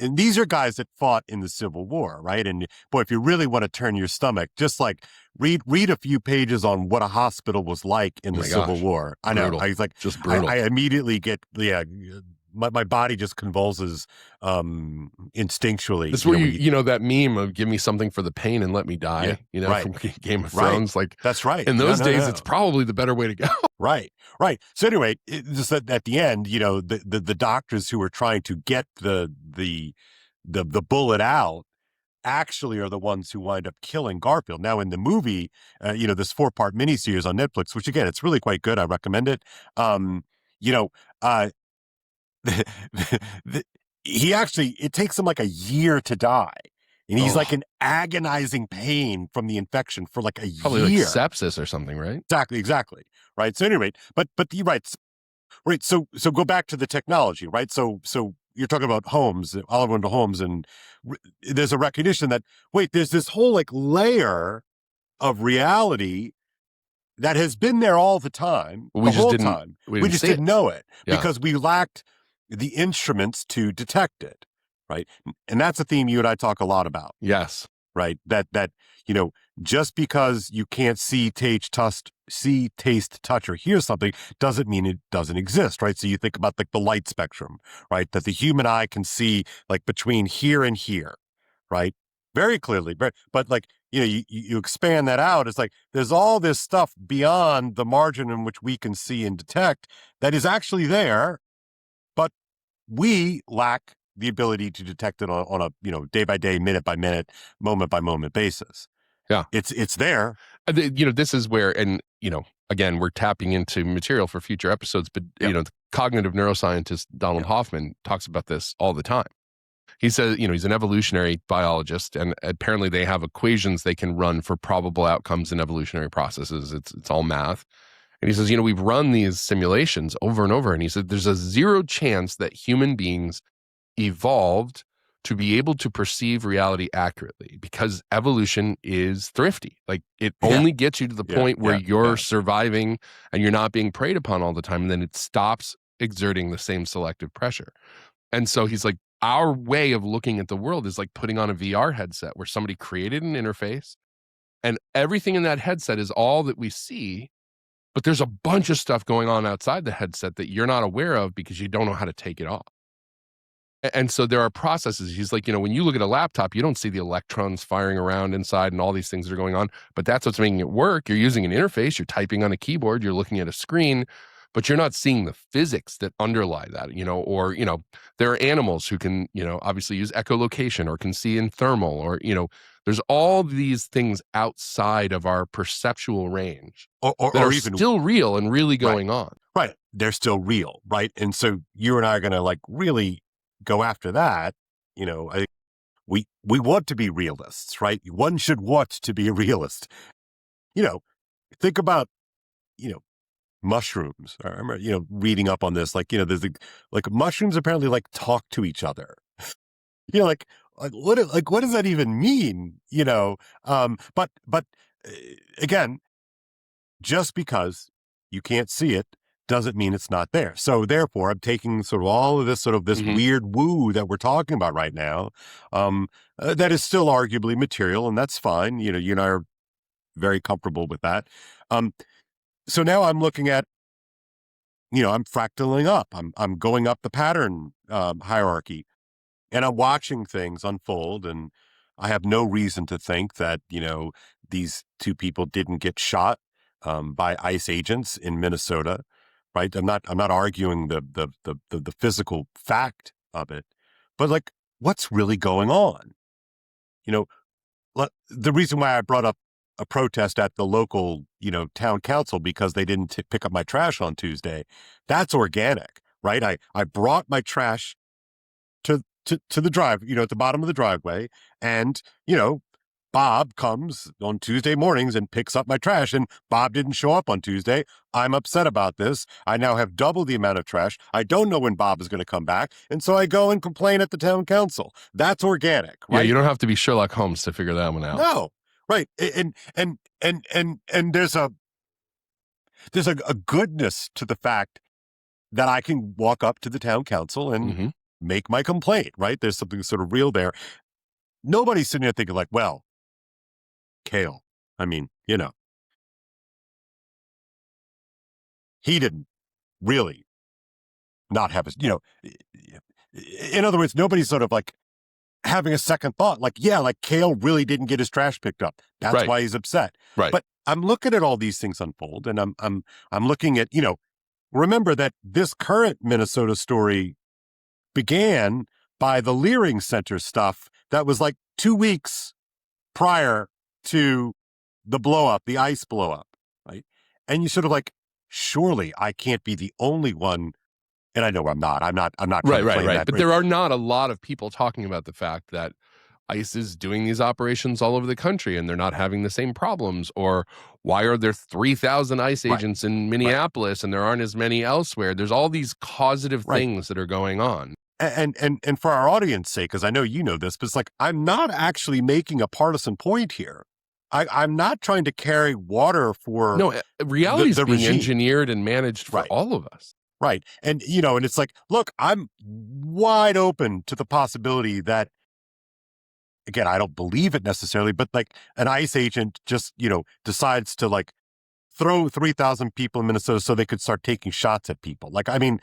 and these are guys that fought in the Civil War, right? And boy, if you really want to turn your stomach, just like read a few pages on what a hospital was like in the Civil War. I know. I was like, just brutal. I immediately get, my body just convulses instinctually. That's where you that meme of give me something for the pain and let me die, right. From Game of Thrones. Like, that's right. In those days, it's probably the better way to go. Right. So anyway, just at the end, the doctors who were trying to get the bullet out actually are the ones who wind up killing Garfield. Now, in the movie, this 4-part miniseries on Netflix, which again, it's really quite good. I recommend it. He actually, it takes him like a year to die. And he's like in agonizing pain from the infection for like a Probably year. Like sepsis or something, right? Exactly. Right. So anyway, but you're right. Right. So go back to the technology, right? So you're talking about homes, Oliver into homes, and there's a recognition that, wait, there's this whole like layer of reality that has been there all the time, we just didn't know it because we lacked the instruments to detect it, right? And that's a theme you and I talk a lot about. Yes. Right. That just because you can't see, taste, touch, or hear something doesn't mean it doesn't exist, right? So you think about like the light spectrum, right? That the human eye can see like between here and here, right? Very clearly. But like, you expand that out. It's like there's all this stuff beyond the margin in which we can see and detect that is actually there, but we lack the ability to detect it on a day by day, minute by minute, moment by moment basis. Yeah, it's there. This is where, and again, we're tapping into material for future episodes. But the cognitive neuroscientist Donald Hoffman talks about this all the time. He says, he's an evolutionary biologist, and apparently they have equations they can run for probable outcomes in evolutionary processes. It's all math. And he says, we've run these simulations over and over. And he said, there's a 0 chance that human beings evolved to be able to perceive reality accurately because evolution is thrifty. Like it only gets you to the point where you're surviving and you're not being preyed upon all the time. And then it stops exerting the same selective pressure. And so he's like, our way of looking at the world is like putting on a VR headset where somebody created an interface and everything in that headset is all that we see. But there's a bunch of stuff going on outside the headset that you're not aware of because you don't know how to take it off. And so there are processes. He's like, when you look at a laptop, you don't see the electrons firing around inside and all these things that are going on, but that's what's making it work. You're using an interface, you're typing on a keyboard, you're looking at a screen, but you're not seeing the physics that underlie that, or, there are animals who can, obviously use echolocation or can see in thermal or, there's all these things outside of our perceptual range that are even still real and really going on. Right. They're still real. Right. And so you and I are going to like really go after that. I think we want to be realists, right? One should want to be a realist. Think about, mushrooms. I remember, reading up on this, there's like mushrooms apparently like talk to each other. Like what does that even mean? But again, just because you can't see it doesn't mean it's not there. So therefore, I'm taking sort of all of this this weird woo that we're talking about right now, that is still arguably material, and that's fine. You and I are very comfortable with that. So now I'm looking at, I'm fractaling up. I'm going up the pattern hierarchy, and I'm watching things unfold, and I have no reason to think that, these 2 people didn't get shot by ICE agents in Minnesota. right? I'm not arguing the physical fact of it, but like, what's really going on? The reason why I brought up a protest at the local, town council because they didn't pick up my trash on Tuesday, that's organic, right? I brought my trash to the drive, at the bottom of the driveway, and, Bob comes on Tuesday mornings and picks up my trash, and Bob didn't show up on Tuesday. I'm upset about this. I now have double the amount of trash. I don't know when Bob is going to come back, and so I go and complain at the town council. That's organic, right? Yeah, you don't have to be Sherlock Holmes to figure that one out. No, right. And there's a goodness to the fact that I can walk up to the town council and make my complaint, right? There's something sort of real there. Nobody's sitting there thinking like, well, Kale, I mean, he didn't really not have in other words, nobody's sort of like having a second thought, like, yeah, like Kale really didn't get his trash picked up. That's why he's upset. Right. But I'm looking at all these things unfold, and I'm looking at, remember that this current Minnesota story began by the Leering Center stuff that was like 2 weeks prior to the blow up, the ice blow up, right? And you sort of like, surely I can't be the only one. And I know I'm not. I'm not right. But there are not a lot of people talking about the fact that ICE is doing these operations all over the country and they're not having the same problems. Or why are there 3,000 ICE agents in Minneapolis and there aren't as many elsewhere? There's all these causative things that are going on. And for our audience sake, because I know you know this, but it's like, I'm not actually making a partisan point here. I'm not trying to carry water for reality is being regime. Engineered and managed for all of us. Right. And, and it's like, look, I'm wide open to the possibility that, again, I don't believe it necessarily, but like an ICE agent just, decides to like throw 3,000 people in Minnesota so they could start taking shots at people. Like, I mean,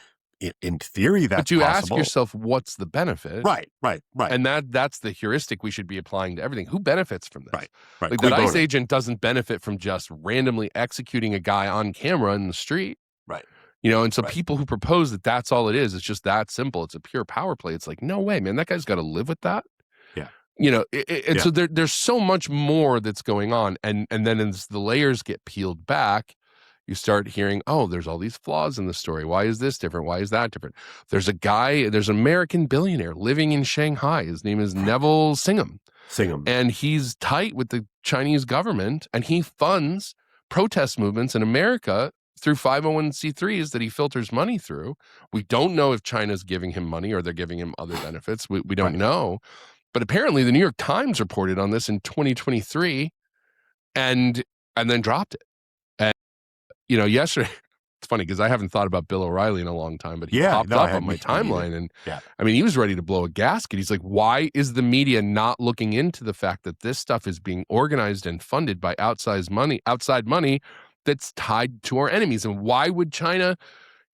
in theory, that's possible. But you ask yourself, what's the benefit? Right. And that's the heuristic we should be applying to everything. Who benefits from this? Right. Like that ICE agent doesn't benefit from just randomly executing a guy on camera in the street. Right. And so people who propose that that's all it is, it's just that simple. It's a pure power play. It's like, no way, man, that guy's got to live with that. Yeah. So there's so much more that's going on. And then as the layers get peeled back, you start hearing, oh, there's all these flaws in the story. Why is this different? Why is that different? There's an American billionaire living in Shanghai. His name is Neville Singham. And he's tight with the Chinese government, and he funds protest movements in America through 501c3s that he filters money through. We don't know if China's giving him money or they're giving him other benefits. We don't know. But apparently the New York Times reported on this in 2023 and then dropped it. And, yesterday, it's funny because I haven't thought about Bill O'Reilly in a long time, but he popped up on my timeline. And I mean, he was ready to blow a gasket. He's like, why is the media not looking into the fact that this stuff is being organized and funded by outside money that's tied to our enemies? And why would China,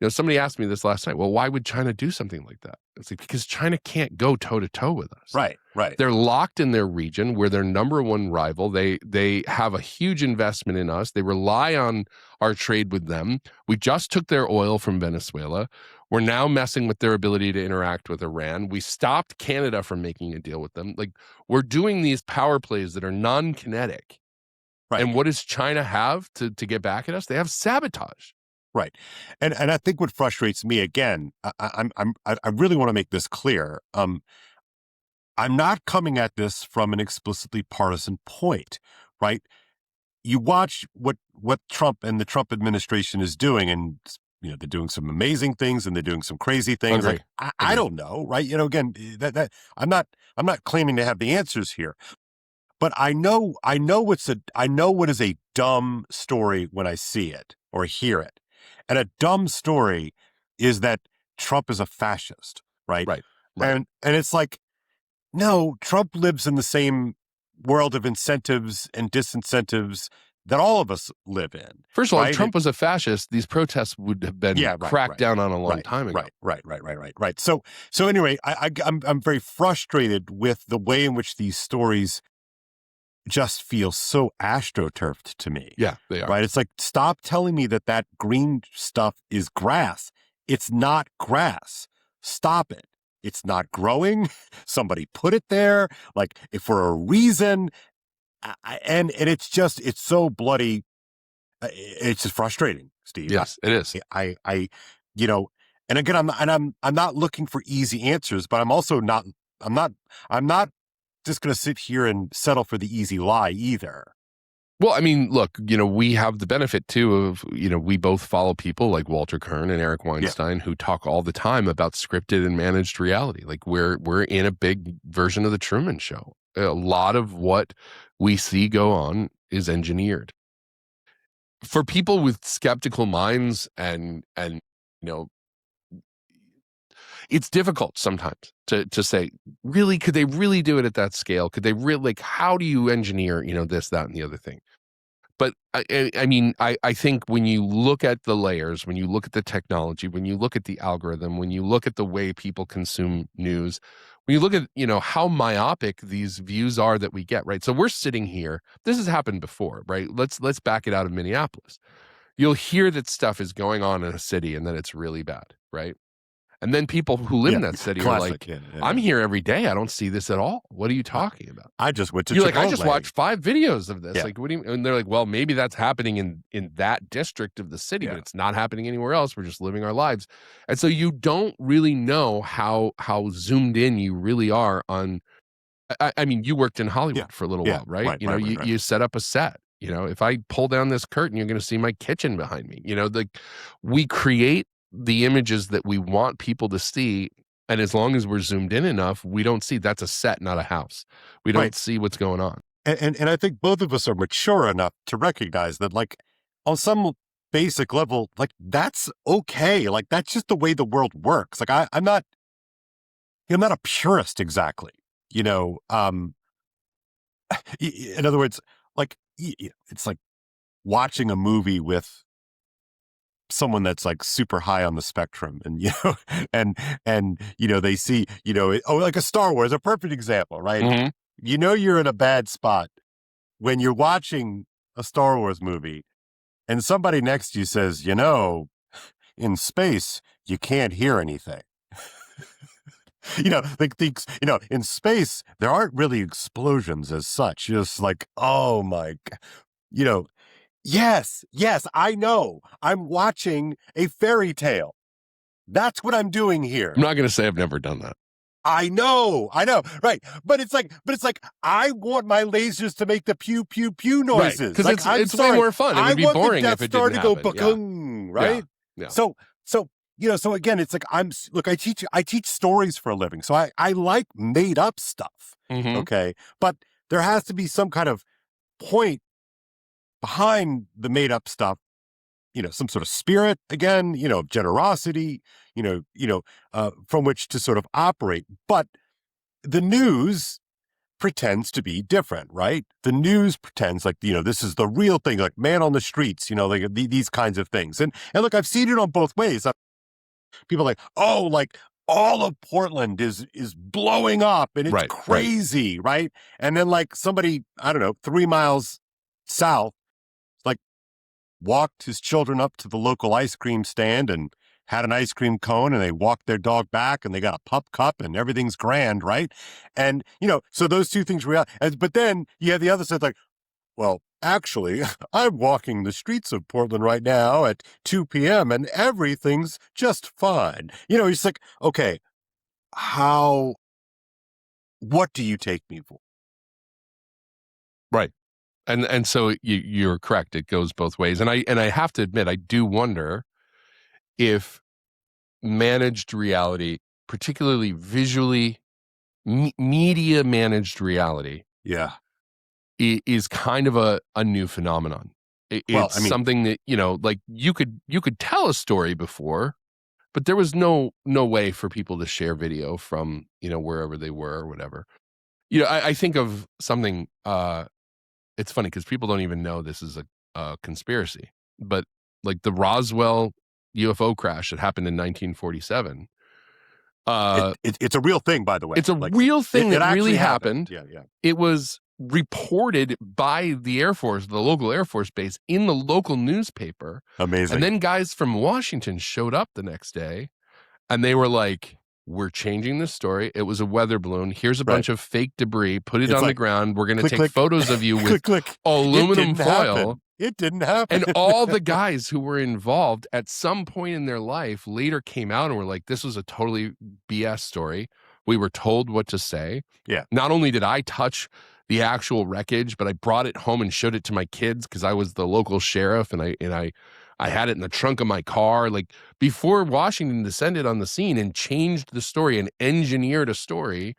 somebody asked me this last night, well, why would China do something like that? It's like, because China can't go toe to toe with us. Right. They're locked in their region. We're their number one rival. They have a huge investment in us. They rely on our trade with them. We just took their oil from Venezuela. We're now messing with their ability to interact with Iran. We stopped Canada from making a deal with them. Like, we're doing these power plays that are non-kinetic. Right. And what does China have to get back at us? They have sabotage. Right. And I think what frustrates me, again, I really want to make this clear. I'm not coming at this from an explicitly partisan point, right? You watch what Trump and the Trump administration is doing, and they're doing some amazing things and they're doing some crazy things. Like, I don't know, right? Again, that I'm not claiming to have the answers here. But I know what is a dumb story when I see it or hear it. And a dumb story is that Trump is a fascist, right? Right. And it's like, no, Trump lives in the same world of incentives and disincentives that all of us live in. First of all, if Trump was a fascist, these protests would have been cracked down on a long time ago. Right. So anyway, I'm very frustrated with the way in which these stories just feel so astroturfed to me. Yeah, they are. Right? It's like, stop telling me that green stuff is grass. It's not grass. Stop it. It's not growing. Somebody put it there, like, for a reason. And it's so bloody. It's just frustrating, Steve. Yes, it is. And again, I'm not looking for easy answers, but I'm not just going to sit here and settle for the easy lie either. Well, I mean, look, we have the benefit too of, we both follow people like Walter Kern and Eric Weinstein who talk all the time about scripted and managed reality. Like we're in a big version of the Truman Show. A lot of what we see go on is engineered. For people with skeptical minds and it's difficult sometimes to say, really, could they really do it at that scale? Could they really, like, how do you engineer, this, that, and the other thing? But I mean, I think when you look at the layers, when you look at the technology, when you look at the algorithm, when you look at the way people consume news, when you look at, how myopic these views are that we get, right? So we're sitting here, this has happened before, right? Let's back it out of Minneapolis. You'll hear that stuff is going on in a city and that it's really bad, right? And then people who live in that city are like, I'm here every day. I don't see this at all. What are you talking about? I just went to You're Chipotle. like, I just watched 5 videos of this. Yeah. Like, what do you mean? And they're like, well, maybe that's happening in that district of the city, but it's not happening anywhere else. We're just living our lives. And so you don't really know how zoomed in you really are on. I mean, you worked in Hollywood for a little while, right? Right. You set up a set. If I pull down this curtain, you're going to see my kitchen behind me. Like we create the images that we want people to see, and as long as we're zoomed in enough, we don't see that's a set, not a house. We don't see what's going on. And I think both of us are mature enough to recognize that, like, on some basic level, like, that's okay. Like, that's just the way the world works. Like, I'm not a purist exactly. In other words, like, it's like watching a movie with someone that's like super high on the spectrum, and they see, like a Star Wars, a perfect example, right? Mm-hmm. You're in a bad spot when you're watching a Star Wars movie and somebody next to you says, in space you can't hear anything. In space there aren't really explosions as such. You're just like, oh my God, Yes, I know. I'm watching a fairy tale. That's what I'm doing here. I'm not going to say I've never done that. I know. Right. But it's like, I want my lasers to make the pew, pew, pew noises. Because it's way more fun. It would be boring if it didn't happen. To go, right? Yeah. So again, it's like, I teach stories for a living. So I like made up stuff. Mm-hmm. Okay. But there has to be some kind of point behind the made up stuff, some sort of spirit, again, generosity, from which to sort of operate. But the news pretends to be different, right? The news pretends like, this is the real thing, like man on the streets, like these kinds of things. And look, I've seen it on both ways. People are like, oh, like all of Portland is blowing up and it's crazy, right? And then like somebody, I don't know, 3 miles south, walked his children up to the local ice cream stand and had an ice cream cone, and they walked their dog back and they got a pup cup and everything's grand, right? And, so those two things were, but then you have the other side like, well, actually, I'm walking the streets of Portland right now at 2 p.m. and everything's just fine. It's like, okay, what do you take me for? Right. And so you're correct. It goes both ways. And I have to admit, I do wonder if managed reality, particularly visually, media managed reality, is kind of a new phenomenon. It's something that, like you could tell a story before, but there was no way for people to share video from, wherever they were or whatever. I think of something, it's funny because people don't even know this is a conspiracy, but like the Roswell UFO crash that happened in 1947. It's a real thing, by the way. It's a real thing that really happened. Yeah. It was reported by the Air Force, the local Air Force base, in the local newspaper. Amazing. And then guys from Washington showed up the next day, and they were like, we're changing this story. It was a weather balloon. Here's a bunch of fake debris. Put it on the ground. We're going to take photos of you with aluminum foil. It didn't happen. And all the guys who were involved at some point in their life later came out and were like, this was a totally BS story. We were told what to say. Yeah. Not only did I touch the actual wreckage, but I brought it home and showed it to my kids because I was the local sheriff, and I had it in the trunk of my car. Like, before Washington descended on the scene and changed the story and engineered a story,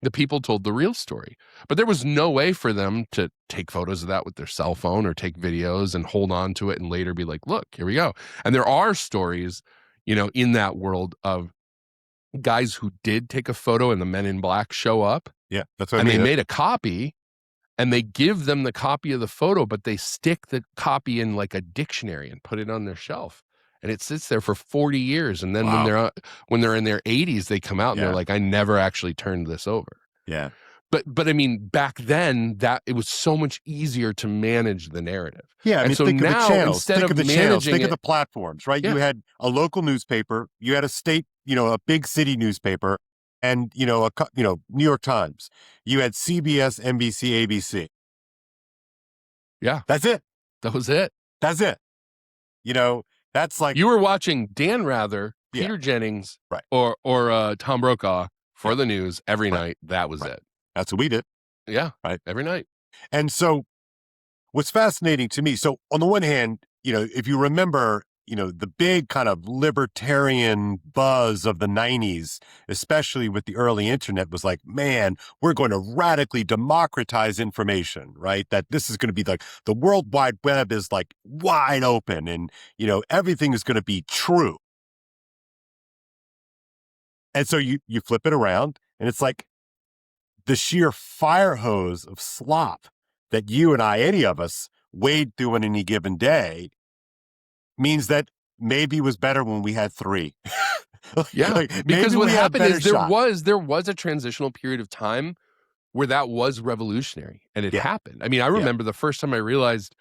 the people told the real story. But there was no way for them to take photos of that with their cell phone or take videos and hold on to it and later be like, look, here we go. And there are stories, in that world of guys who did take a photo and the Men in Black show up. Yeah, that's what I mean. And they made a copy. And they give them the copy of the photo, but they stick the copy in like a dictionary and put it on their shelf. And it sits there for 40 years. And then when they're in their 80s, they come out and they're like, I never actually turned this over. Yeah. But I mean, back then, that it was so much easier to manage the narrative. Yeah, I mean, so think now, of the channels, instead think of of the channels, think managing of the platforms, right? Yeah. You had a local newspaper, you had a state, a big city newspaper, and New York Times. You had CBS, NBC, ABC. Yeah. That's it. That was it. That's it. That's like you were watching Dan Rather, Peter Jennings, or Tom Brokaw for the news every night. That was it. That's what we did. Yeah. Right. Every night. And so what's fascinating to me, so on the one hand, if you remember, the big kind of libertarian buzz of the 90s, especially with the early internet, was like, man, we're going to radically democratize information, right? That this is going to be like the World Wide Web is like wide open and, everything is going to be true. And so you flip it around and it's like the sheer fire hose of slop that you and I, any of us, wade through on any given day means that maybe it was better when we had 3. Because what happened is there was a transitional period of time where that was revolutionary, and it happened. I mean, I remember the first time I realized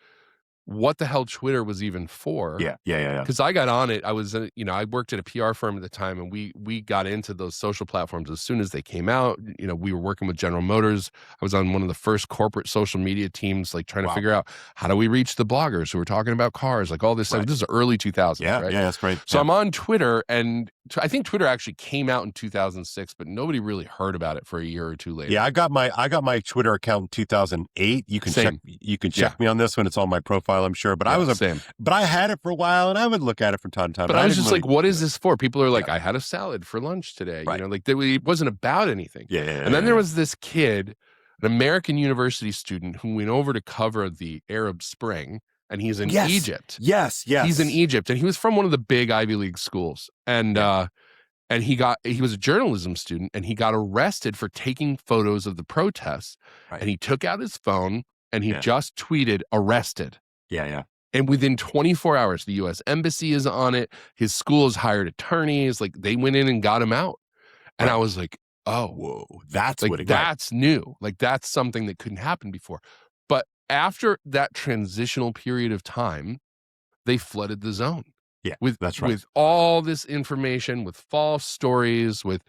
what the hell Twitter was even for. Yeah. Because I got on it. I was, I worked at a PR firm at the time, and we got into those social platforms as soon as they came out. We were working with General Motors. I was on one of the first corporate social media teams, like trying to figure out how do we reach the bloggers who were talking about cars, like all this stuff. This is early 2000s, right? Yeah, that's great. So I'm on Twitter, and I think Twitter actually came out in 2006, but nobody really heard about it for a year or two later. Yeah, I got my Twitter account in 2008. You can check me on this one. It's on my profile, I'm sure. But but I had it for a while, and I would look at it from time to time. But I was just like, what is this for? People are like, I had a salad for lunch today. Right. It wasn't about anything. And then there was this kid, an American university student, who went over to cover the Arab Spring. And he's in Egypt. Yes. He's in Egypt, and he was from one of the big Ivy League schools. And he was a journalism student, and he got arrested for taking photos of the protests. Right. And he took out his phone and he just tweeted arrested. Yeah. And within 24 hours, the U.S. Embassy is on it. His school has hired attorneys. Like, they went in and got him out. And I was like, oh, whoa, that's new. Like, that's something that couldn't happen before. But after that transitional period of time, they flooded the zone. Yeah, that's right. With all this information, with false stories, with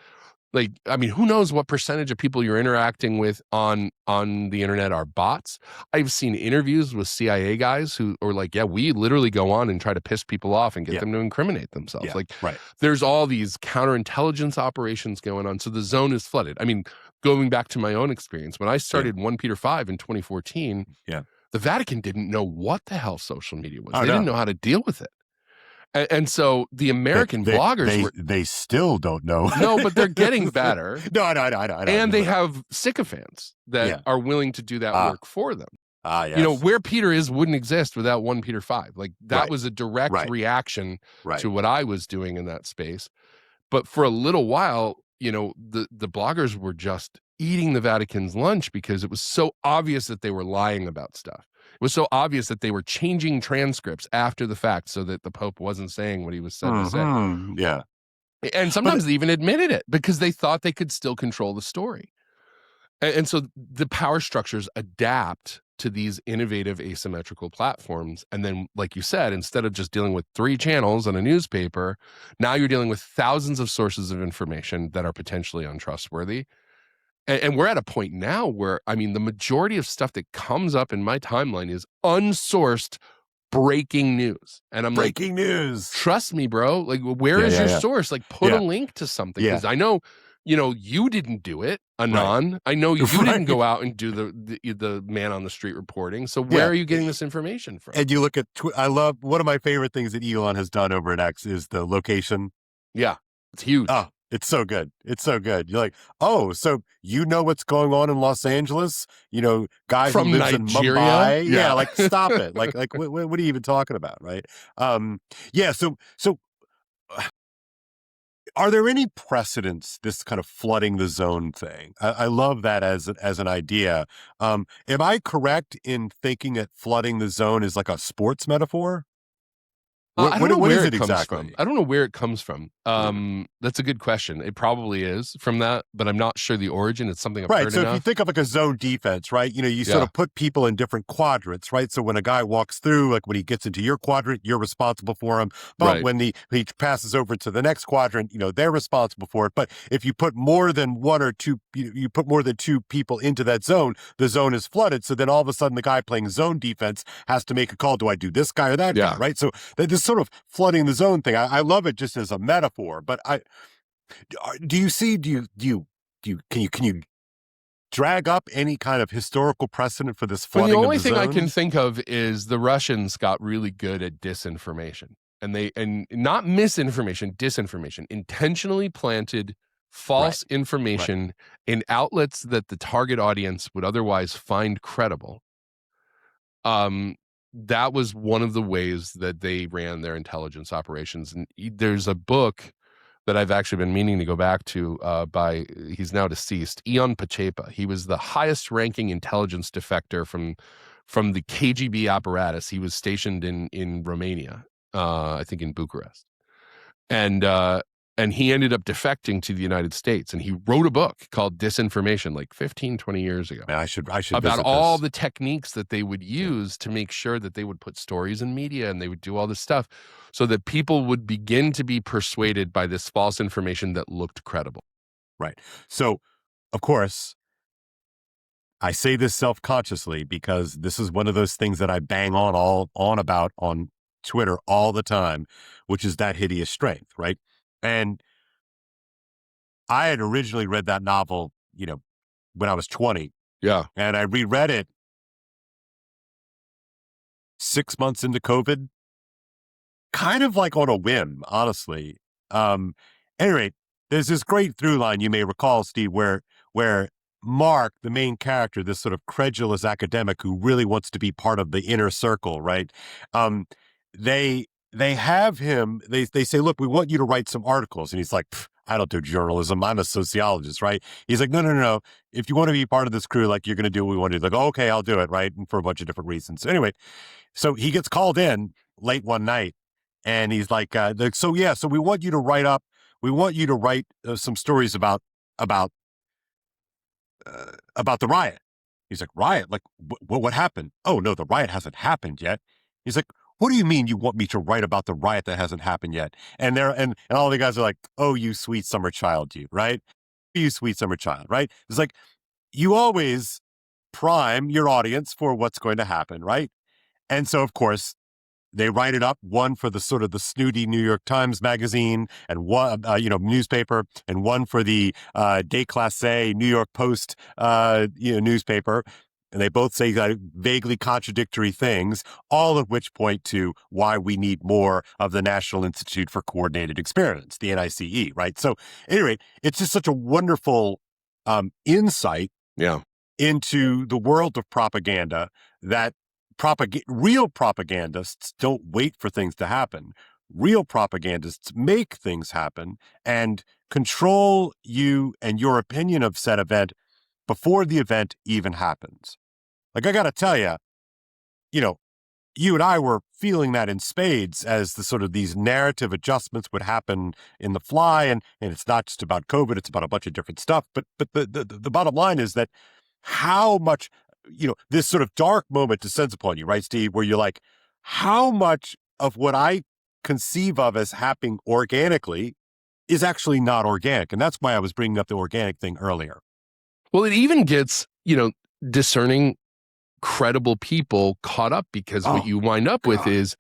who knows what percentage of people you're interacting with on the internet are bots. I've seen interviews with CIA guys who are like, we literally go on and try to piss people off and get them to incriminate themselves. There's all these counterintelligence operations going on. So the zone is flooded. I mean, going back to my own experience, when I started 1 Peter 5 in 2014, the Vatican didn't know what the hell social media was. They didn't know how to deal with it. And so the American bloggers they still don't know. No, but they're getting better. No. And they have sycophants that are willing to do that work for them. Yes. Where Peter is wouldn't exist without 1 Peter 5. Like, that was a direct reaction to what I was doing in that space. But for a little while, the bloggers were just eating the Vatican's lunch because it was so obvious that they were lying about stuff. It was so obvious that they were changing transcripts after the fact so that the Pope wasn't saying what he was said to say. Yeah. And sometimes they even admitted it because they thought they could still control the story. And so the power structures adapt to these innovative asymmetrical platforms. And then, like you said, instead of just dealing with 3 channels on a newspaper, now you're dealing with thousands of sources of information that are potentially untrustworthy. And we're at a point now where, I mean, the majority of stuff that comes up in my timeline is unsourced breaking news. And I'm like, breaking news. Trust me, bro. Like, where is your source? Like, put a link to something. Because I know, you didn't do it, Anon. Right. I know you didn't go out and do the man on the street reporting. So where are you getting this information from? And you look at, I love, one of my favorite things that Elon has done over at X is the location. Yeah, it's huge. Oh, it's so good. It's so good. You're like, oh, so you know what's going on in Los Angeles? Guy from who lives Nigeria? in Mumbai. Yeah, like stop it. Like what are you even talking about, right? So are there any precedents, this kind of flooding the zone thing? I love that as an idea. Am I correct in thinking that flooding the zone is like a sports metaphor? I don't know where it comes from. I don't know where it comes from. That's a good question. It probably is from that, but I'm not sure the origin. It's something I've heard so enough. If you think of like a zone defense, right? You sort of put people in different quadrants, right? So when a guy walks through, like when he gets into your quadrant, you're responsible for him. But when he passes over to the next quadrant, they're responsible for it. But if you put more than one or two, you put more than 2 people into that zone, the zone is flooded. So then all of a sudden the guy playing zone defense has to make a call. Do I do this guy or that guy, right? So this sort of flooding the zone thing, I love it just as a metaphor, but can you drag up any kind of historical precedent for this flooding? The only thing I can think of is the Russians got really good at disinformation, and not misinformation, disinformation, intentionally planted false information in outlets that the target audience would otherwise find credible. That was one of the ways that they ran their intelligence operations. And there's a book that I've actually been meaning to go back to he's now deceased, Ion Pachepa. He was the highest ranking intelligence defector from the KGB apparatus. He was stationed in Romania, I think in Bucharest. And he ended up defecting to the United States, and he wrote a book called Disinformation like 15, 20 years ago. Man, I should about all the techniques that they would use to make sure that they would put stories in media and they would do all this stuff so that people would begin to be persuaded by this false information that looked credible. Right. So, of course, I say this self-consciously because this is one of those things that I bang on about on Twitter all the time, which is that hideous strength, right? And I had originally read that novel, when I was 20. Yeah. And I reread it 6 months into COVID, kind of like on a whim, honestly. Anyway, there's this great through line you may recall, Steve, where Mark, the main character, this sort of credulous academic who really wants to be part of the inner circle, right? They have him, they say, look, we want you to write some articles. And he's like, I don't do journalism. I'm a sociologist, right? He's like, no. If you want to be part of this crew, like you're going to do what we want to do. Like, oh, okay, I'll do it, right? And for a bunch of different reasons. Anyway, so he gets called in late one night and he's like, so we want you to write some stories about the riot. He's like, riot? Like, what happened? Oh, no, the riot hasn't happened yet. He's like, what do you mean you want me to write about the riot that hasn't happened yet? And all the guys are like, oh, you sweet summer child, you, right? You sweet summer child, right? It's like, you always prime your audience for what's going to happen, right? And so, of course, they write it up, one for the sort of the snooty New York Times magazine and one, newspaper, and one for the déclassé New York Post, newspaper. And they both say vaguely contradictory things, all of which point to why we need more of the National Institute for Coordinated Experiments, the NICE, right? So, anyway, it's just such a wonderful insight into the world of propaganda that real propagandists don't wait for things to happen. Real propagandists make things happen and control you and your opinion of said event before the event even happens. Like, I got to tell you, you and I were feeling that in spades as the sort of these narrative adjustments would happen in the fly. And it's not just about COVID, it's about a bunch of different stuff. But the bottom line is that how much, this sort of dark moment descends upon you, right, Steve, where you're like, how much of what I conceive of as happening organically is actually not organic. And that's why I was bringing up the organic thing earlier. Well, it even gets, discerning, credible people caught up, because what you wind up with is,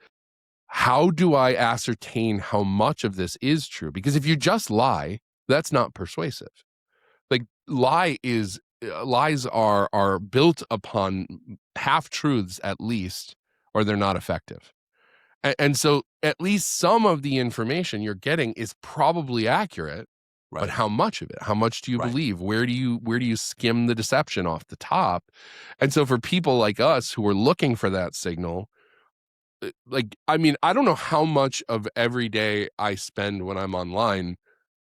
how do I ascertain how much of this is true? Because if you just lie, that's not persuasive. Like, lies are built upon half-truths at least, or they're not effective. And so at least some of the information you're getting is probably accurate, right. But how much of it? How much do you believe? Where do you skim the deception off the top? And so for people like us who are looking for that signal, I don't know how much of every day I spend when I'm online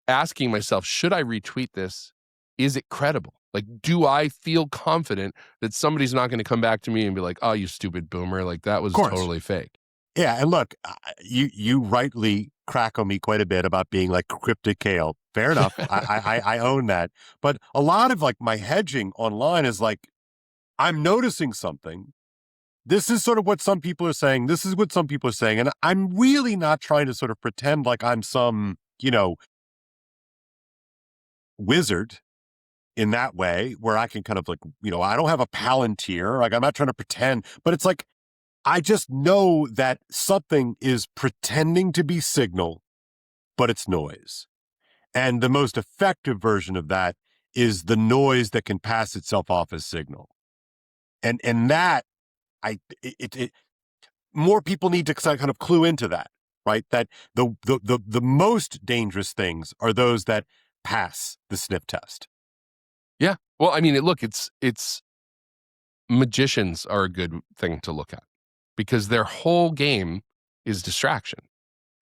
asking myself, should I retweet this? Is it credible? Like, do I feel confident that somebody's not going to come back to me and be like, oh, you stupid boomer, like that was totally fake? Yeah, and look, you rightly crack on me quite a bit about being like cryptic Kale. Fair enough. I own that. But a lot of like my hedging online is like, I'm noticing something. This is sort of what some people are saying. This is what some people are saying. And I'm really not trying to sort of pretend like I'm some, wizard in that way where I can kind of like, I don't have a Palantir. Like, I'm not trying to pretend, but it's like, I just know that something is pretending to be signal, but it's noise. And the most effective version of that is the noise that can pass itself off as signal. And that, more people need to kind of clue into that, right? That the most dangerous things are those that pass the sniff test. Yeah. Well, I mean, it's magicians are a good thing to look at, because their whole game is distraction.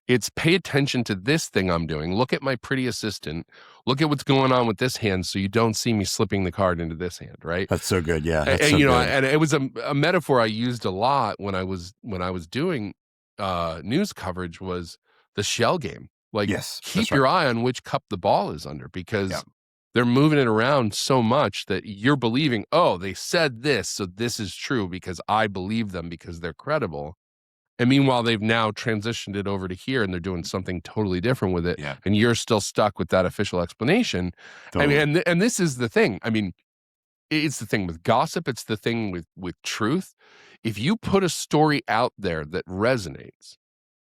It's pay attention to this thing I'm doing. Look at my pretty assistant. Look at what's going on with this hand so you don't see me slipping the card into this hand, right? That's so good, yeah. And and it was a metaphor I used a lot when I was doing news coverage, was the shell game. Like, keep your eye on which cup the ball is under, because they're moving it around so much that you're believing, oh, they said this, so this is true because I believe them because they're credible. And meanwhile, they've now transitioned it over to here and they're doing something totally different with it. Yeah. And you're still stuck with that official explanation. Totally. I mean, and this is the thing. I mean, it's the thing with gossip. It's the thing with truth. If you put a story out there that resonates,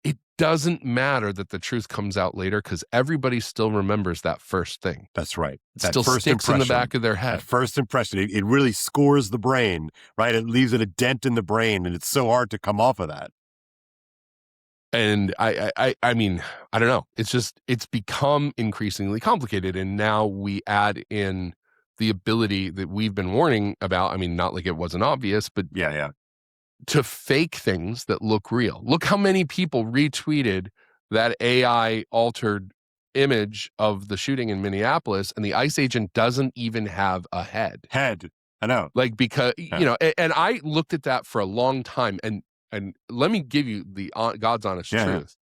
it doesn't matter that the truth comes out later, because everybody still remembers that first thing. That's right. It still sticks in the back of their head. That first impression, it really scores the brain, right? It leaves a dent in the brain, and it's so hard to come off of that. And I mean, I don't know. It's become increasingly complicated. And now we add in the ability that we've been warning about. I mean, not like it wasn't obvious, but to fake things that look real. Look how many people retweeted that AI altered image of the shooting in Minneapolis, and the ICE agent doesn't even have a head. I know. Like, because, and I looked at that for a long time, and let me give you the God's honest truth.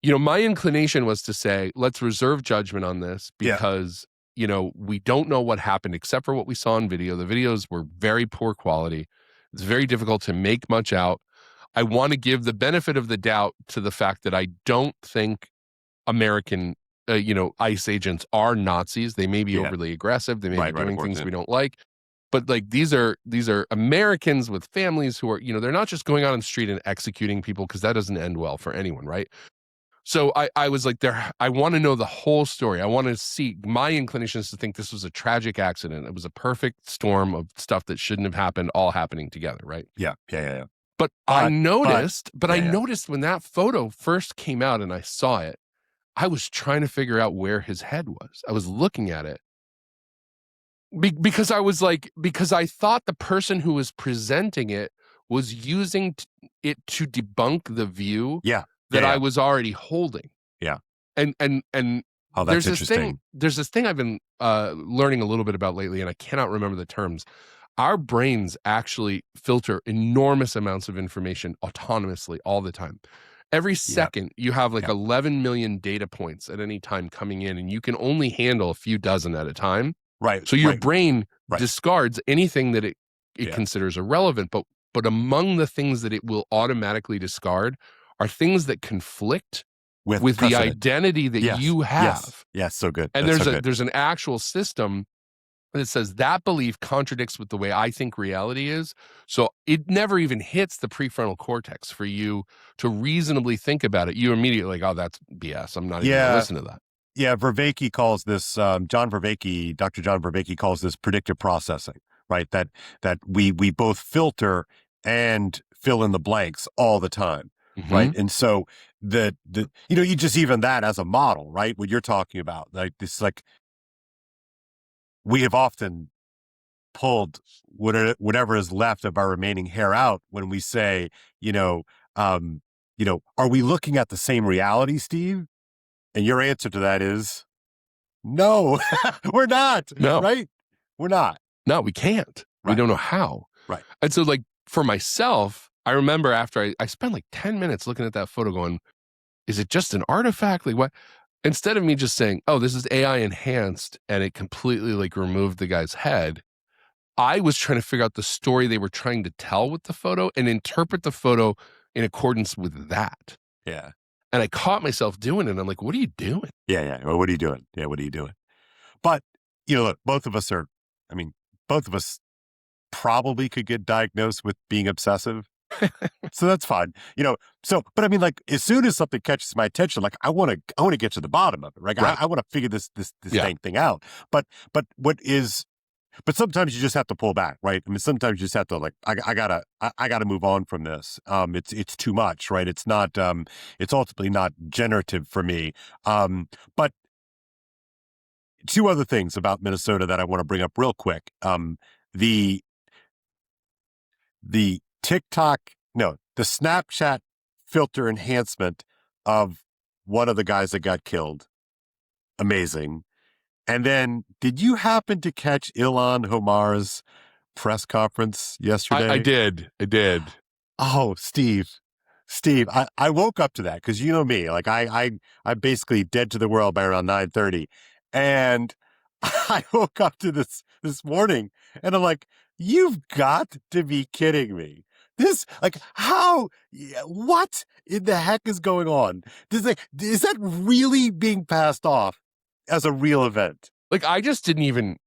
My inclination was to say, let's reserve judgment on this, because, we don't know what happened except for what we saw in video. The videos were very poor quality. It's very difficult to make much out. I want to give the benefit of the doubt to the fact that I don't think American, ICE agents are Nazis. They may be overly aggressive. They may be doing things we don't like. But like, these are Americans with families who are, they're not just going out on the street and executing people, because that doesn't end well for anyone, right? So I was like, I want to know the whole story. I want to see. My inclination is to think this was a tragic accident. It was a perfect storm of stuff that shouldn't have happened, all happening together, right? Yeah. But I noticed when that photo first came out and I saw it, I was trying to figure out where his head was. I was looking at it. Because I thought the person who was presenting it was using it to debunk the view that I was already holding. Yeah. And oh, that's interesting. There's this thing I've been learning a little bit about lately, and I cannot remember the terms. our brains actually filter enormous amounts of information autonomously all the time. Every second, you have like 11 million data points at any time coming in, and you can only handle a few dozen at a time. Right. So your brain discards anything that it considers irrelevant. But among the things that it will automatically discard are things that conflict with the identity that you have. Yes, so good. And there's an actual system that says that belief contradicts with the way I think reality is. So it never even hits the prefrontal cortex for you to reasonably think about it. You immediately like, oh, that's BS. I'm not even going to listen to that. Yeah, Vervaeke calls this, Dr. John Vervaeke calls this predictive processing, right? That we both filter and fill in the blanks all the time, right? And so you just even that as a model, right? What you're talking about, like this, like we have often pulled whatever is left of our remaining hair out when we say, are we looking at the same reality, Steve? And your answer to that is no, we're not. No. Right? We're not. No, we can't. Right. We don't know how. Right. And so like for myself, I remember after I spent like 10 minutes looking at that photo going, is it just an artifact? Like what? Instead of me just saying, oh, this is AI enhanced and it completely like removed the guy's head, I was trying to figure out the story they were trying to tell with the photo and interpret the photo in accordance with that. Yeah. And I caught myself doing it. I'm like, what are you doing? Yeah. Well, what are you doing? Yeah, what are you doing? But, look, both of us probably could get diagnosed with being obsessive. So that's fine. But I mean, like, as soon as something catches my attention, like I want to get to the bottom of it, right? I want to figure this dang thing out. But sometimes you just have to pull back, right? I mean, sometimes you just have to like, I gotta move on from this. It's too much, right? It's not, it's ultimately not generative for me. But two other things about Minnesota that I want to bring up real quick. The Snapchat filter enhancement of one of the guys that got killed. Amazing. And then, did you happen to catch Ilhan Omar's press conference yesterday? I did. Oh, Steve, I woke up to that because you know me, like I'm basically dead to the world by around 9:30, and I woke up to this morning, and I'm like, you've got to be kidding me. This, like, how? What in the heck is going on? Is that really being passed off as a real event? Like, I just didn't even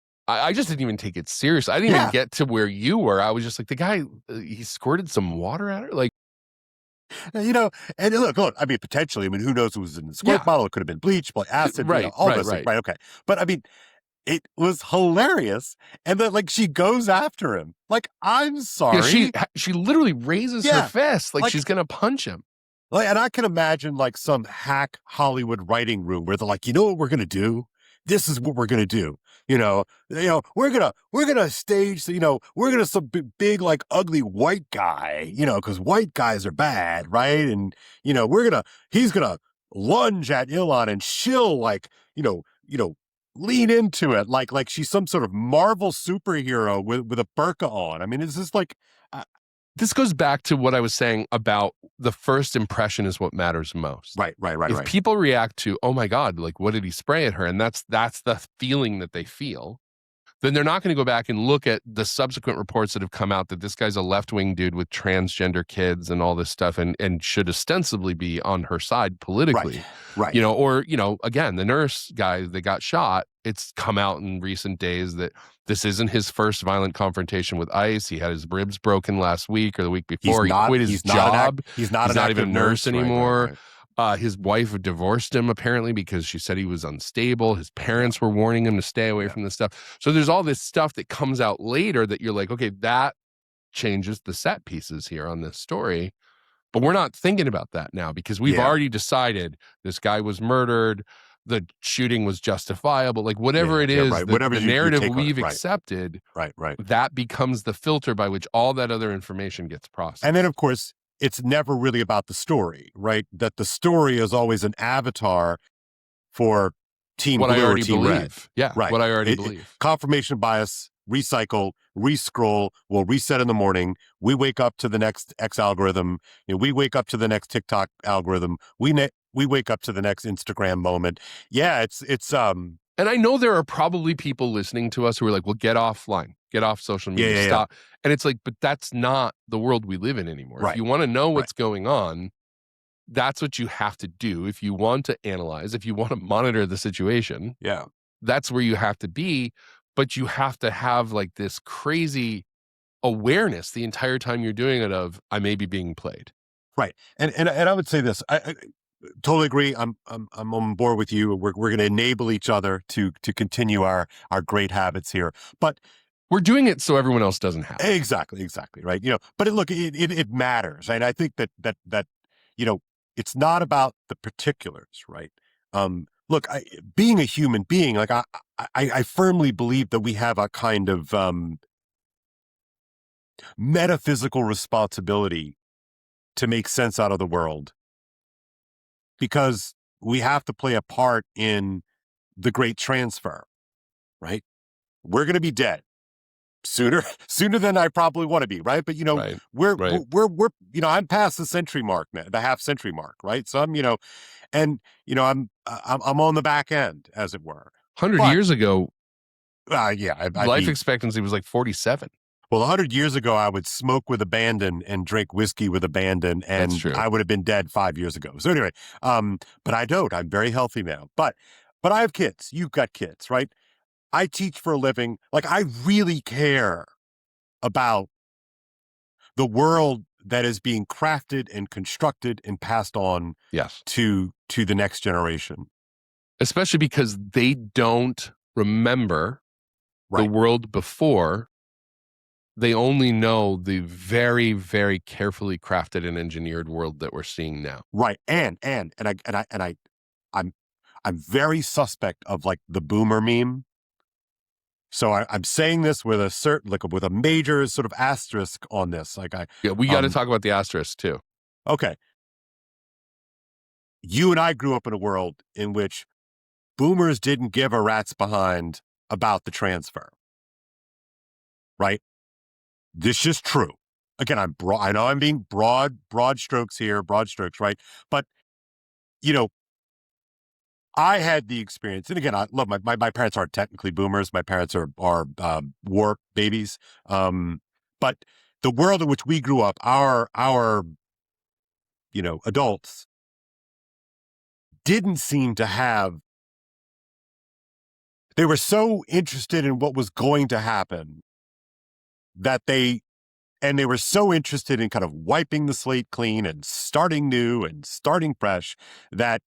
take it serious. I didn't even get to where you were. I was just like, the guy, he squirted some water at her. Like, and look, I mean, potentially, who knows who was in the squirt bottle? It could have been bleach, acid, all those things. Right. Okay. But I mean, it was hilarious. And then, like, she goes after him. Like, I'm sorry. Yeah, she literally raises her fist like she's going to punch him. Like, and I can imagine like some hack Hollywood writing room where they're like, you know what we're going to do? This is what we're going to do. We're going to stage, we're going to some big, like ugly white guy, cause white guys are bad. Right. And, he's going to lunge at Ilhan and she'll like, lean into it. Like she's some sort of Marvel superhero with a burqa on. I mean, it's just like, this goes back to what I was saying about the first impression is what matters most. Right. If people react to, oh my God, like what did he spray at her? And that's the feeling that they feel. Then they're not going to go back and look at the subsequent reports that have come out that this guy's a left-wing dude with transgender kids and all this stuff and should ostensibly be on her side politically. Right. Again, the nurse guy that got shot, it's come out in recent days that this isn't his first violent confrontation with ICE. He had his ribs broken last week or the week before. He quit his job. He's not even a nurse anymore. Right. His wife divorced him apparently because she said he was unstable. His parents were warning him to stay away from this stuff. So there's all this stuff that comes out later that you're like, okay, that changes the set pieces here on this story. But we're not thinking about that now because we've already decided this guy was murdered. The shooting was justifiable. Like whatever it is, whatever the narrative we've accepted, right. that becomes the filter by which all that other information gets processed. And then, of course, it's never really about the story, right? That the story is always an avatar for Team Blue or Team Red. Yeah, right. What I already believe. Confirmation bias recycle, re-scroll, we'll reset in the morning. We wake up to the next X algorithm. We wake up to the next TikTok algorithm. We wake up to the next Instagram moment. Yeah, it's and I know there are probably people listening to us who are like, well, get offline, get off social media, stop. And it's like, but that's not the world we live in anymore. Right. If you want to know what's going on, that's what you have to do. If you want to analyze, if you want to monitor the situation, that's where you have to be. But you have to have like this crazy awareness the entire time you're doing it of, I may be being played. Right. And I would say this, I totally agree. I'm on board with you. We're going to enable each other to continue our great habits here. But we're doing it so everyone else doesn't have it. Exactly. Right. But it matters. And I think that it's not about the particulars, right? Look, being a human being, like I firmly believe that we have a kind of metaphysical responsibility to make sense out of the world, because we have to play a part in the great transfer, right? We're going to be dead sooner than I probably want to be, right? But we're I'm past the century mark now, the half century mark, right? So I'm I'm on the back end, as it were. 100 years ago, life expectancy was like 47. Well, 100 years ago, I would smoke with abandon and drink whiskey with abandon, and I would have been dead 5 years ago. So anyway, but I don't. I'm very healthy now. But I have kids. You've got kids, right? I teach for a living. Like, I really care about the world that is being crafted and constructed and passed on to the next generation. Especially because they don't remember the world before. They only know the very, very carefully crafted and engineered world that we're seeing now. Right. I'm very suspect of like the boomer meme. So I'm saying this with with a major sort of asterisk on this. We got to talk about the asterisk too. Okay. You and I grew up in a world in which boomers didn't give a rat's behind about the transfer. Right? This is true. Again, I know I'm being broad strokes here, right? But, I had the experience, and again, I love my parents aren't technically boomers. My parents are war babies. But the world in which we grew up, our adults didn't seem to have. They were so interested in what was going to happen that they were so interested in kind of wiping the slate clean and starting new and starting fresh that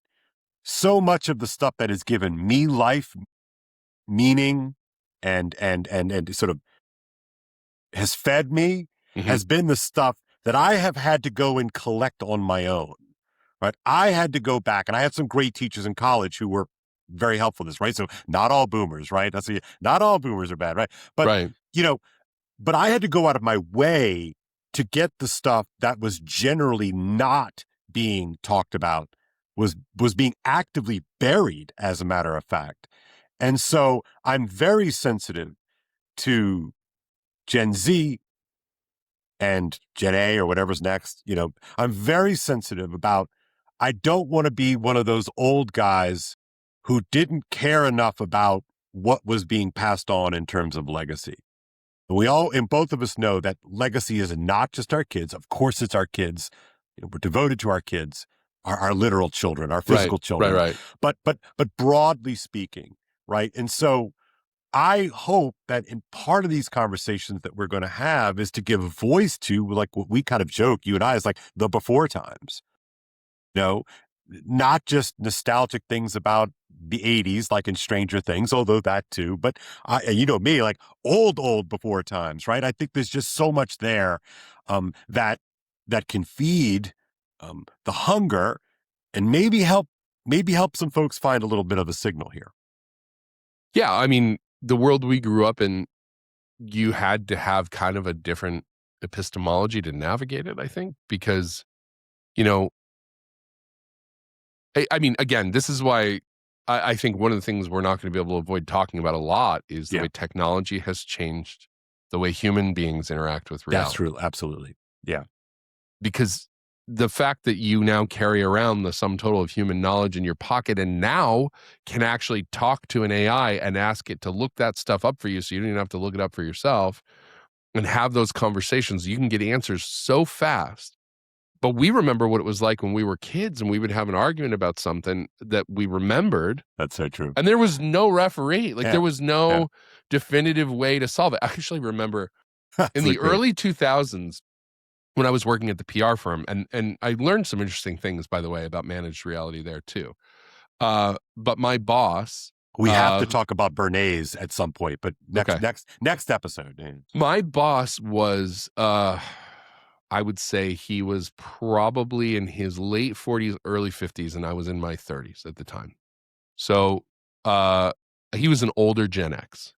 so much of the stuff that has given me life, meaning, and sort of has fed me has been the stuff that I have had to go and collect on my own. Right? I had to go back, and I had some great teachers in college who were very helpful in this, right? So not all boomers, right? Not all boomers are bad, right? But but I had to go out of my way to get the stuff that was generally not being talked about, was being actively buried, as a matter of fact. And so I'm very sensitive to Gen Z and Gen A or whatever's next. I'm very sensitive about, I don't want to be one of those old guys who didn't care enough about what was being passed on in terms of legacy. And both of us know that legacy is not just our kids. Of course, it's our kids. We're devoted to our kids, our literal children, our physical children. Right. But broadly speaking, right? And so I hope that in part of these conversations that we're going to have is to give voice to, like, what we kind of joke, you and I, is like the before times. Not just nostalgic things about the 80s, like in Stranger Things, although that too, but me, like old before times, right? I think there's just so much there that can feed the hunger and maybe help some folks find a little bit of a signal here. Yeah, I mean, the world we grew up in, you had to have kind of a different epistemology to navigate it, I think, because, I mean, again, this is why I think one of the things we're not going to be able to avoid talking about a lot is the way technology has changed the way human beings interact with reality. That's true. Absolutely. Yeah. Because the fact that you now carry around the sum total of human knowledge in your pocket and now can actually talk to an AI and ask it to look that stuff up for you so you don't even have to look it up for yourself and have those conversations, you can get answers so fast. But we remember what it was like when we were kids and we would have an argument about something that we remembered. That's so true. And there was no referee. Like there was no definitive way to solve it. I actually remember in the early 2000s when I was working at the PR firm, and I learned some interesting things, by the way, about managed reality there too. But my boss... We have to talk about Bernays at some point, but next episode. My boss was... I would say he was probably in his late 40s, early 50s, and I was in my 30s at the time. So he was an older Gen X,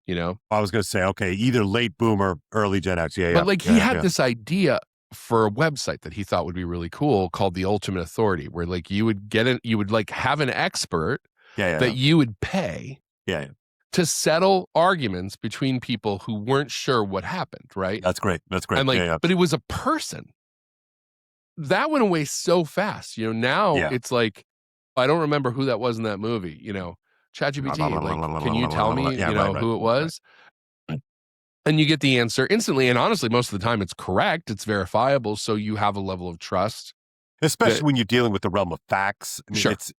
you know? I was going to say, okay, either late boomer, early Gen X. Yeah, But like he had this idea for a website that he thought would be really cool called The Ultimate Authority, where like you would like have an expert that you would pay to settle arguments between people who weren't sure what happened, right? That's great. And like, but it was a person. That went away so fast. You know, now it's like, I don't remember who that was in that movie, you know, ChatGPT, like, can you tell me, who it was? And you get the answer instantly. And honestly, most of the time it's correct. It's verifiable. So you have a level of trust. Especially when you're dealing with the realm of facts. I mean, it's,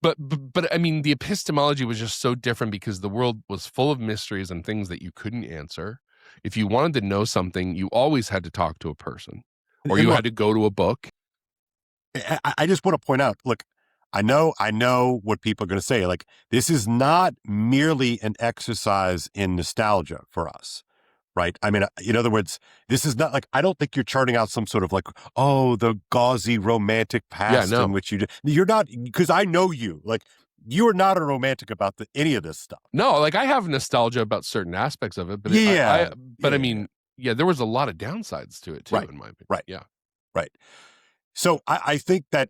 But I mean, the epistemology was just so different because the world was full of mysteries and things that you couldn't answer. If you wanted to know something, you always had to talk to a person or you had to go to a book. I just want to point out, look, I know what people are going to say. Like, this is not merely an exercise in nostalgia for us. Right. I mean, in other words, this is not like, I don't think you're charting out some sort of like, oh, the gauzy romantic past in which you're not, because I know you, like, you are not a romantic about any of this stuff. No, like I have nostalgia about certain aspects of it, but I mean, there was a lot of downsides to it too, in my opinion. Right. Yeah. Right. So I think that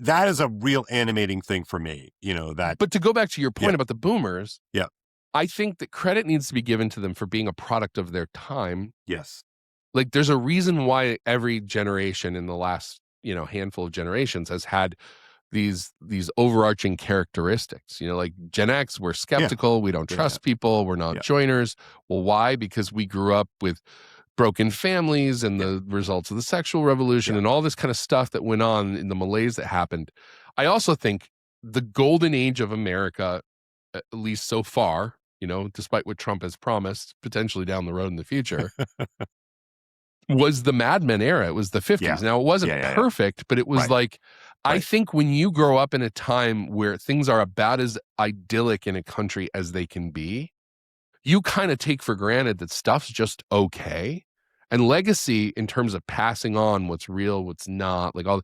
is a real animating thing for me, you know, that. But to go back to your point about the boomers. Yeah. I think that credit needs to be given to them for being a product of their time. Yes. Like there's a reason why every generation in the last, handful of generations has had these overarching characteristics. You know, like Gen X, we're skeptical, we don't trust people, we're not joiners. Well, why? Because we grew up with broken families and the results of the sexual revolution and all this kind of stuff that went on in the malaise that happened. I also think the golden age of America, at least so far, despite what Trump has promised potentially down the road in the future, was the Mad Men era. It was the 50s. Yeah. Now, it wasn't perfect, but it was like, I think when you grow up in a time where things are about as idyllic in a country as they can be, you kind of take for granted that stuff's just okay. And legacy in terms of passing on what's real, what's not, like all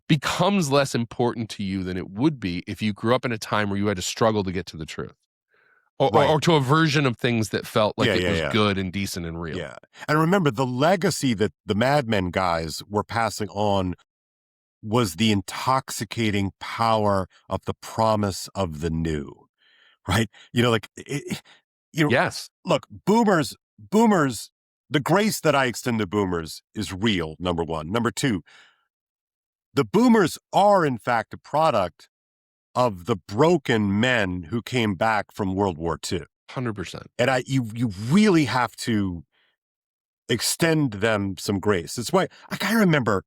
becomes less important to you than it would be if you grew up in a time where you had to struggle to get to the truth. Or to a version of things that felt like it was good and decent and real. Yeah. And remember, the legacy that the Mad Men guys were passing on was the intoxicating power of the promise of the new, right? Yes. Look, boomers, the grace that I extend to boomers is real, number one. Number two, the boomers are, in fact, a product of the broken men who came back from World War II. 100%. And you really have to extend them some grace. That's why I remember,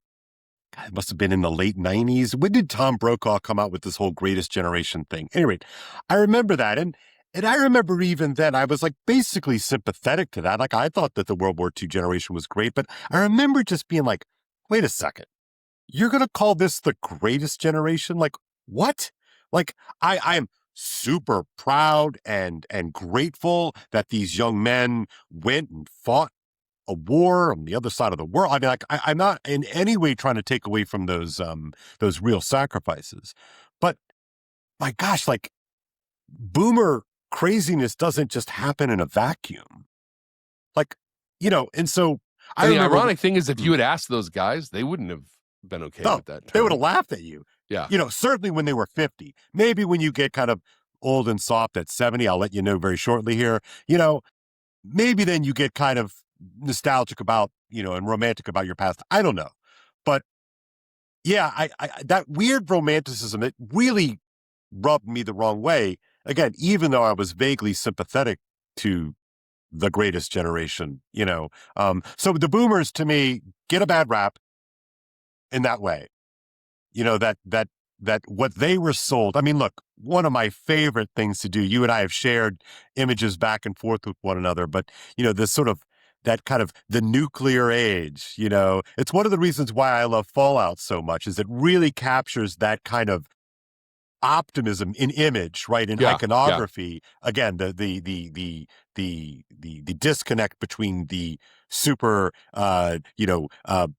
it must have been in the late 90s. When did Tom Brokaw come out with this whole Greatest Generation thing? Anyway, I remember that. And I remember even then I was like basically sympathetic to that. Like I thought that the World War II generation was great, but I remember just being like, wait a second, you're going to call this the Greatest Generation? Like what? Like I am super proud and grateful that these young men went and fought a war on the other side of the world. I mean, like I'm not in any way trying to take away from those real sacrifices, but my gosh, like boomer craziness doesn't just happen in a vacuum. Like, and so the ironic thing is if you had asked those guys, they wouldn't have been okay with that term. They would have laughed at you. Yeah. Certainly when they were 50. Maybe when you get kind of old and soft at 70, I'll let you know very shortly here, maybe then you get kind of nostalgic about, and romantic about your past. I don't know. But yeah, I that weird romanticism, it really rubbed me the wrong way. Again, even though I was vaguely sympathetic to the greatest generation, So the boomers, to me, get a bad rap in that way. That what they were sold. I mean, look, one of my favorite things to do, you and I have shared images back and forth with one another, but, this sort of, that kind of the nuclear age, it's one of the reasons why I love Fallout so much, is it really captures that kind of optimism in image, right? In iconography. Again, the disconnect between the super,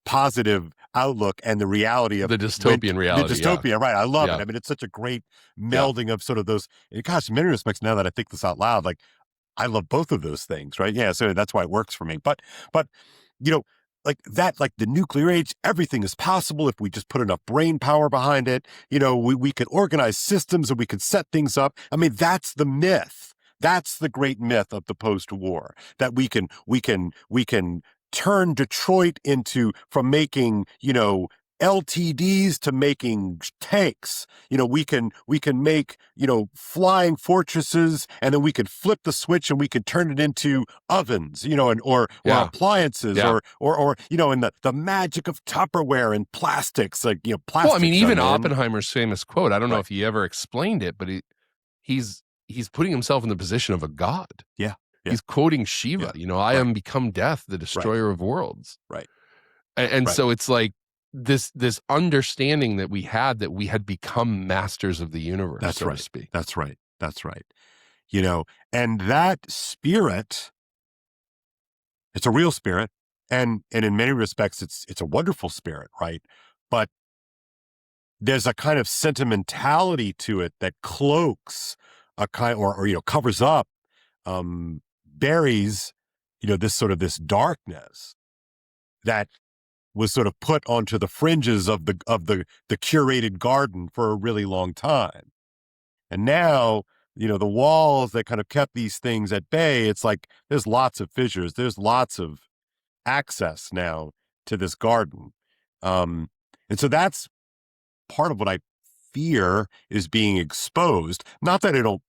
positive outlook and the reality of the dystopian reality. The dystopian, right? I love it. I mean, it's such a great melding of sort of those. Gosh, in many respects, now that I think this out loud, like I love both of those things, right? Yeah, so that's why it works for me. But like that, like the nuclear age, everything is possible if we just put enough brain power behind it. We could organize systems and we could set things up. I mean, that's the myth. That's the great myth of the post-war, that we can turn Detroit from making, LTDs to making tanks. We can make, flying fortresses, and then we could flip the switch and we could turn it into ovens, or appliances, or and the magic of Tupperware and plastics, like, plastics. Well, I mean, even Oppenheimer's famous quote, I don't know if he ever explained it, but he's putting himself in the position of a god. Yeah. He's quoting Shiva, I am become death, the destroyer of worlds. Right. And so it's like this understanding that we had become masters of the universe, to speak. That's right. And that spirit, it's a real spirit. And in many respects, it's a wonderful spirit, right? But there's a kind of sentimentality to it that cloaks a kind, or covers up, buries, this darkness that was sort of put onto the fringes of the curated garden for a really long time. And now, the walls that kind of kept these things at bay, it's like there's lots of fissures, there's lots of access now to this garden. And so that's part of what I fear is being exposed. Not that I don't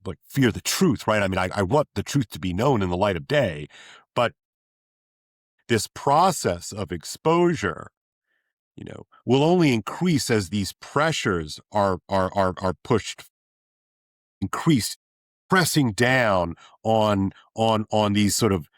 like fear the truth, right? I mean, I want the truth to be known in the light of day, but this process of exposure, will only increase as these pressures are pushed, increased, pressing down on these sort of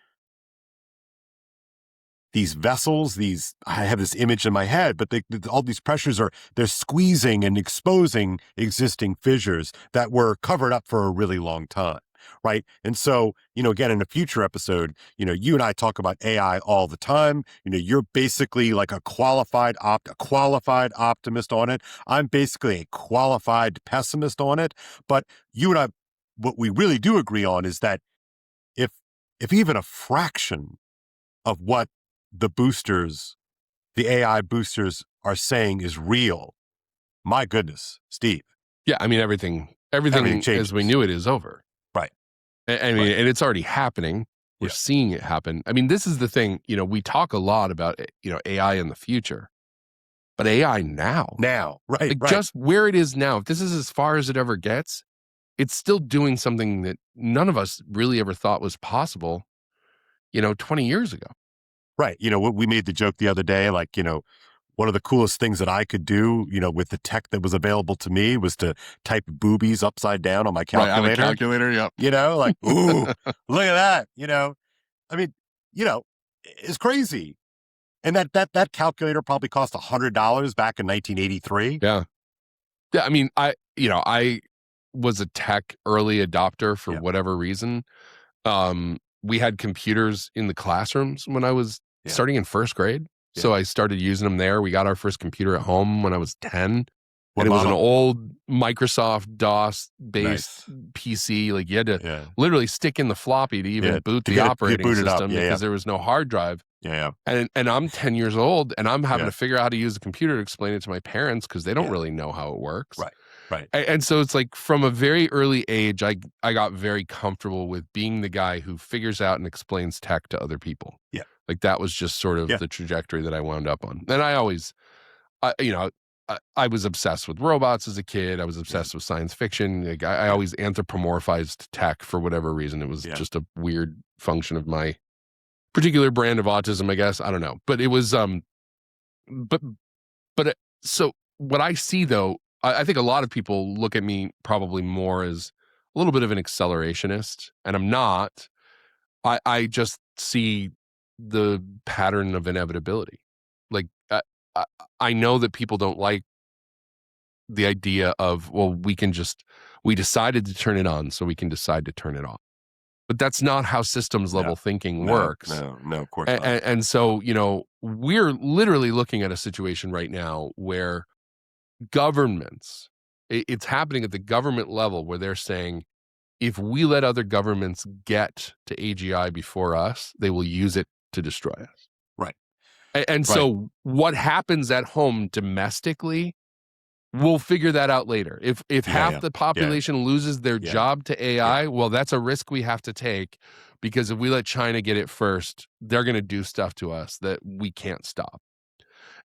these vessels. I have this image in my head, but all these pressures they're squeezing and exposing existing fissures that were covered up for a really long time. Right. And so, again, in a future episode, you and I talk about AI all the time. You're basically like a qualified optimist on it. I'm basically a qualified pessimist on it. But you and I, what we really do agree on is that if even a fraction of what the AI boosters are saying is real, my goodness, Steve. Yeah. I mean, everything as we knew it is over. Right. I mean, and it's already happening. We're seeing it happen. I mean, this is the thing, we talk a lot about, AI in the future, but AI now, right. Just where it is now, if this is as far as it ever gets, it's still doing something that none of us really ever thought was possible, 20 years ago. Right. We made the joke the other day, like, one of the coolest things that I could do, with the tech that was available to me was to type boobies upside down on my calculator. Right, on a calculator, yep. Like, ooh, look at that, I mean, it's crazy. And that calculator probably cost $100 back in 1983. Yeah. Yeah, I mean, I was a tech early adopter for whatever reason. We had computers in the classrooms when I was starting in first grade. So I started using them there. We got our first computer at home when I was 10. And it was an old Microsoft DOS-based PC. Like you had to literally stick in the floppy to even boot the operating system because there was no hard drive. And I'm 10 years old, and I'm having to figure out how to use a computer to explain it to my parents because they don't really know how it works. And so it's like from a very early age, I got very comfortable with being the guy who figures out and explains tech to other people. Like that was just sort of the trajectory that I wound up on. And I always, I was obsessed with robots as a kid. I was obsessed with science fiction. Like I always anthropomorphized tech for whatever reason. It was just a weird function of my particular brand of autism, I guess. I don't know. But it was, so what I see though, I think a lot of people look at me probably more as a little bit of an accelerationist, and I'm not. I just see the pattern of inevitability. Like I know that people don't like the idea of, well, we decided to turn it on, so we can decide to turn it off. But that's not how systems level thinking works. No, of course not. And so, we're literally looking at a situation right now where governments, it's happening at the government level where they're saying, if we let other governments get to AGI before us, they will use it to destroy us. And so what happens at home domestically, we'll figure that out later. If half the population loses their job to AI, well, that's a risk we have to take, because if we let China get it first, they're going to do stuff to us that we can't stop.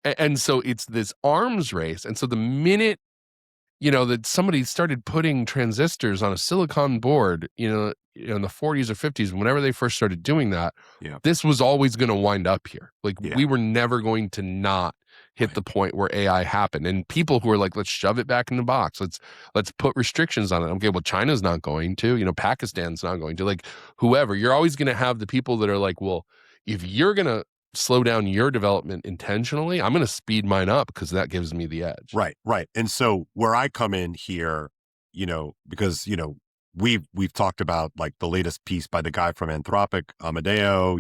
And so it's this arms race. And so the minute, that somebody started putting transistors on a silicon board, in the 40s or 50s, whenever they first started doing that, this was always going to wind up here. Like we were never going to not hit the point where AI happened. And people who are like, let's shove it back in the box. Let's put restrictions on it. Okay, well, China's not going to, Pakistan's not going to, like whoever. You're always going to have the people that are like, well, if you're going to slow down your development intentionally, I'm going to speed mine up because that gives me the edge. Right. And so where I come in here, because, we've talked about like the latest piece by the guy from Anthropic, Amadeo,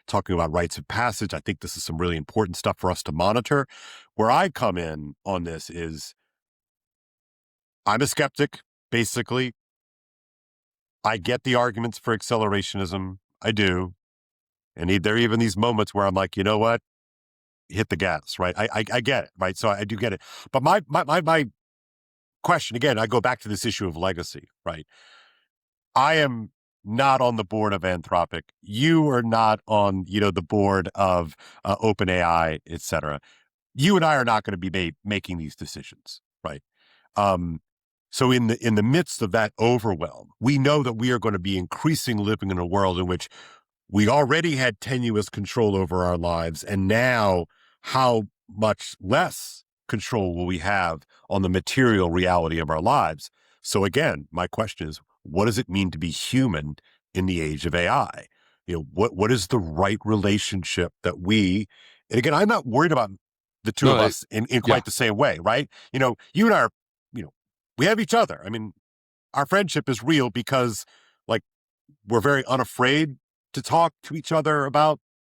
talking about rites of passage. I think this is some really important stuff for us to monitor. Where I come in on this is I'm a skeptic, basically. I get the arguments for accelerationism. I do. And there are even these moments where I'm like, you know what? Hit the gas, right? I get it, right? So I do get it. But my question, again, I go back to this issue of legacy, right? I am not on the board of Anthropic. You are not on, the board of OpenAI, et cetera. You and I are not going to be making these decisions, right? So in the midst of that overwhelm, we know that we are going to be increasingly living in a world in which we already had tenuous control over our lives, and now how much less control will we have on the material reality of our lives? So again, my question is, what does it mean to be human in the age of AI? What is the right relationship that we, and again, I'm not worried about the two of us in quite the same way, right? You and I are, we have each other. I mean, our friendship is real because like we're very unafraid to talk to each other about.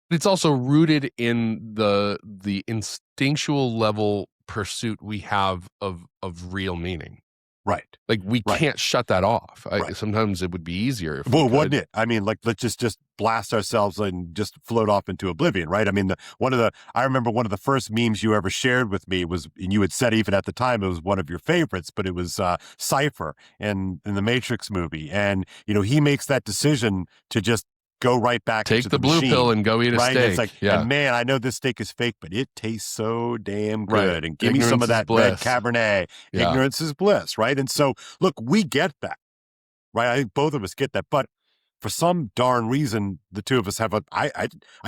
It's also rooted in the instinctual level pursuit we have of real meaning. Right. Like we can't shut that off. Sometimes it would be easier. Wouldn't it? I mean, like, let's just blast ourselves and just float off into oblivion, right? I mean, I remember one of the first memes you ever shared with me was, and you had said even at the time it was one of your favorites, but it was Cypher in the Matrix movie. And, he makes that decision to just go right back into the blue machine, pill and go eat a steak. It's like, and man, I know this steak is fake, but it tastes so damn good. And give me some of that red Cabernet. Ignorance is bliss, right? And so, look, we get that, right? I think both of us get that. But for some darn reason, the two of us have I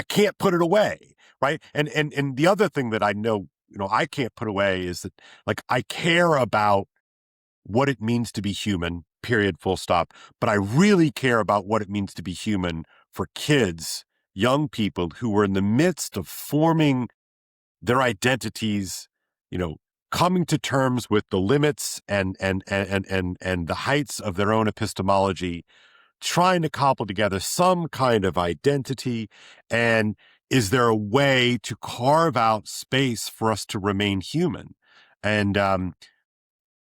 can't put it away, right? And the other thing that I know, I can't put away is that, like, I care about what it means to be human, period, full stop. But I really care about what it means to be human for kids, young people who are in the midst of forming their identities, coming to terms with the limits and the heights of their own epistemology, trying to cobble together some kind of identity. And is there a way to carve out space for us to remain human? And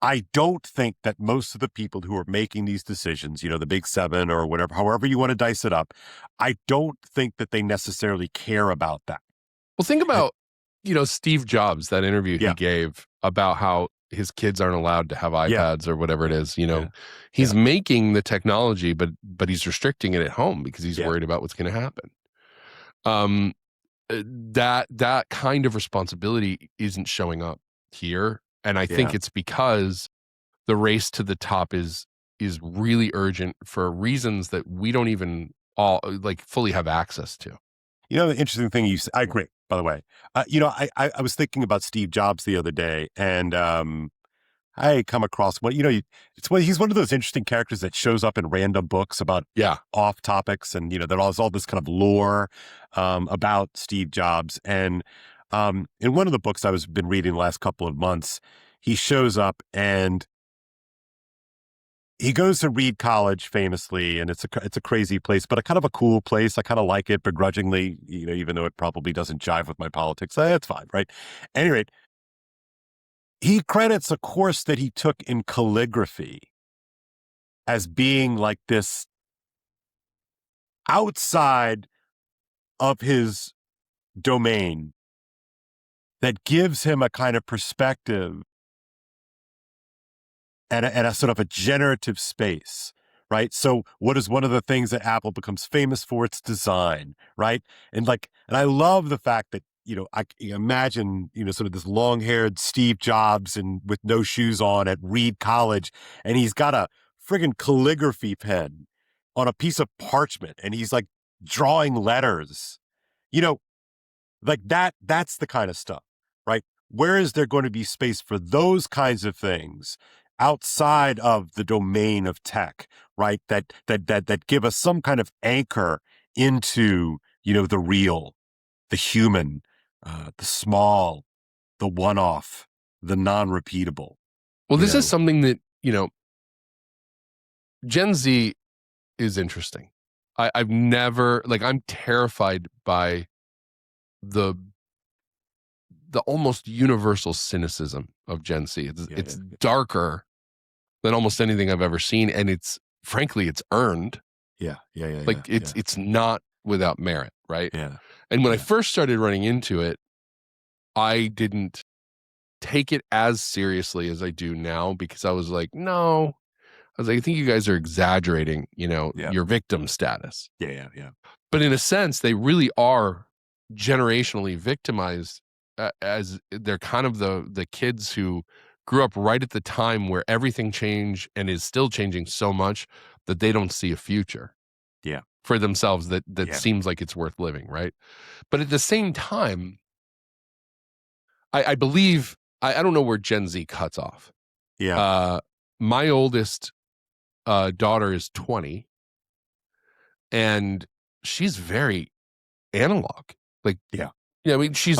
I don't think that most of the people who are making these decisions, the big seven or whatever, however you want to dice it up, I don't think that they necessarily care about that. Well, think about, Steve Jobs, that interview he gave about how his kids aren't allowed to have iPads or whatever it is. He's making the technology, but he's restricting it at home because he's worried about what's going to happen. That kind of responsibility isn't showing up here, and I think it's because the race to the top is really urgent for reasons that we don't even all fully have access to. The interesting thing I agree, by the way. I was thinking about Steve Jobs the other day, and I come across he's one of those interesting characters that shows up in random books about off topics, and there's all this kind of lore about Steve Jobs. And in one of the books I've been reading the last couple of months, he shows up and he goes to Reed College famously, and it's a crazy place, but a kind of a cool place. I kind of like it begrudgingly, even though it probably doesn't jive with my politics. It's fine, right? At any rate, he credits a course that he took in calligraphy as being like this outside of his domain that gives him a kind of perspective and a sort of a generative space, right? So what is one of the things that Apple becomes famous for? It's design, right? And I love the fact that, I imagine, sort of this long-haired Steve Jobs and with no shoes on at Reed College, and he's got a friggin' calligraphy pen on a piece of parchment, and he's drawing letters, that's the kind of stuff, right? Where is there going to be space for those kinds of things outside of the domain of tech, right? That give us some kind of anchor into, the real, the human, the small, the one-off, the non-repeatable. Well, this is something that, Gen Z is interesting. I've never, I'm terrified by the almost universal cynicism of Gen Z. It's darker than almost anything I've ever seen, and frankly it's earned. It's not without merit, right? And when I first started running into it, I didn't take it as seriously as I do now, because I was like, no, I think you guys are exaggerating, your victim status. But in a sense, they really are generationally victimized, as they're kind of the kids who grew up right at the time where everything changed and is still changing so much that they don't see a future for themselves that seems like it's worth living, right? But at the same time, I believe, I don't know where Gen Z cuts off. My oldest daughter is 20, and she's very analog. I mean, she's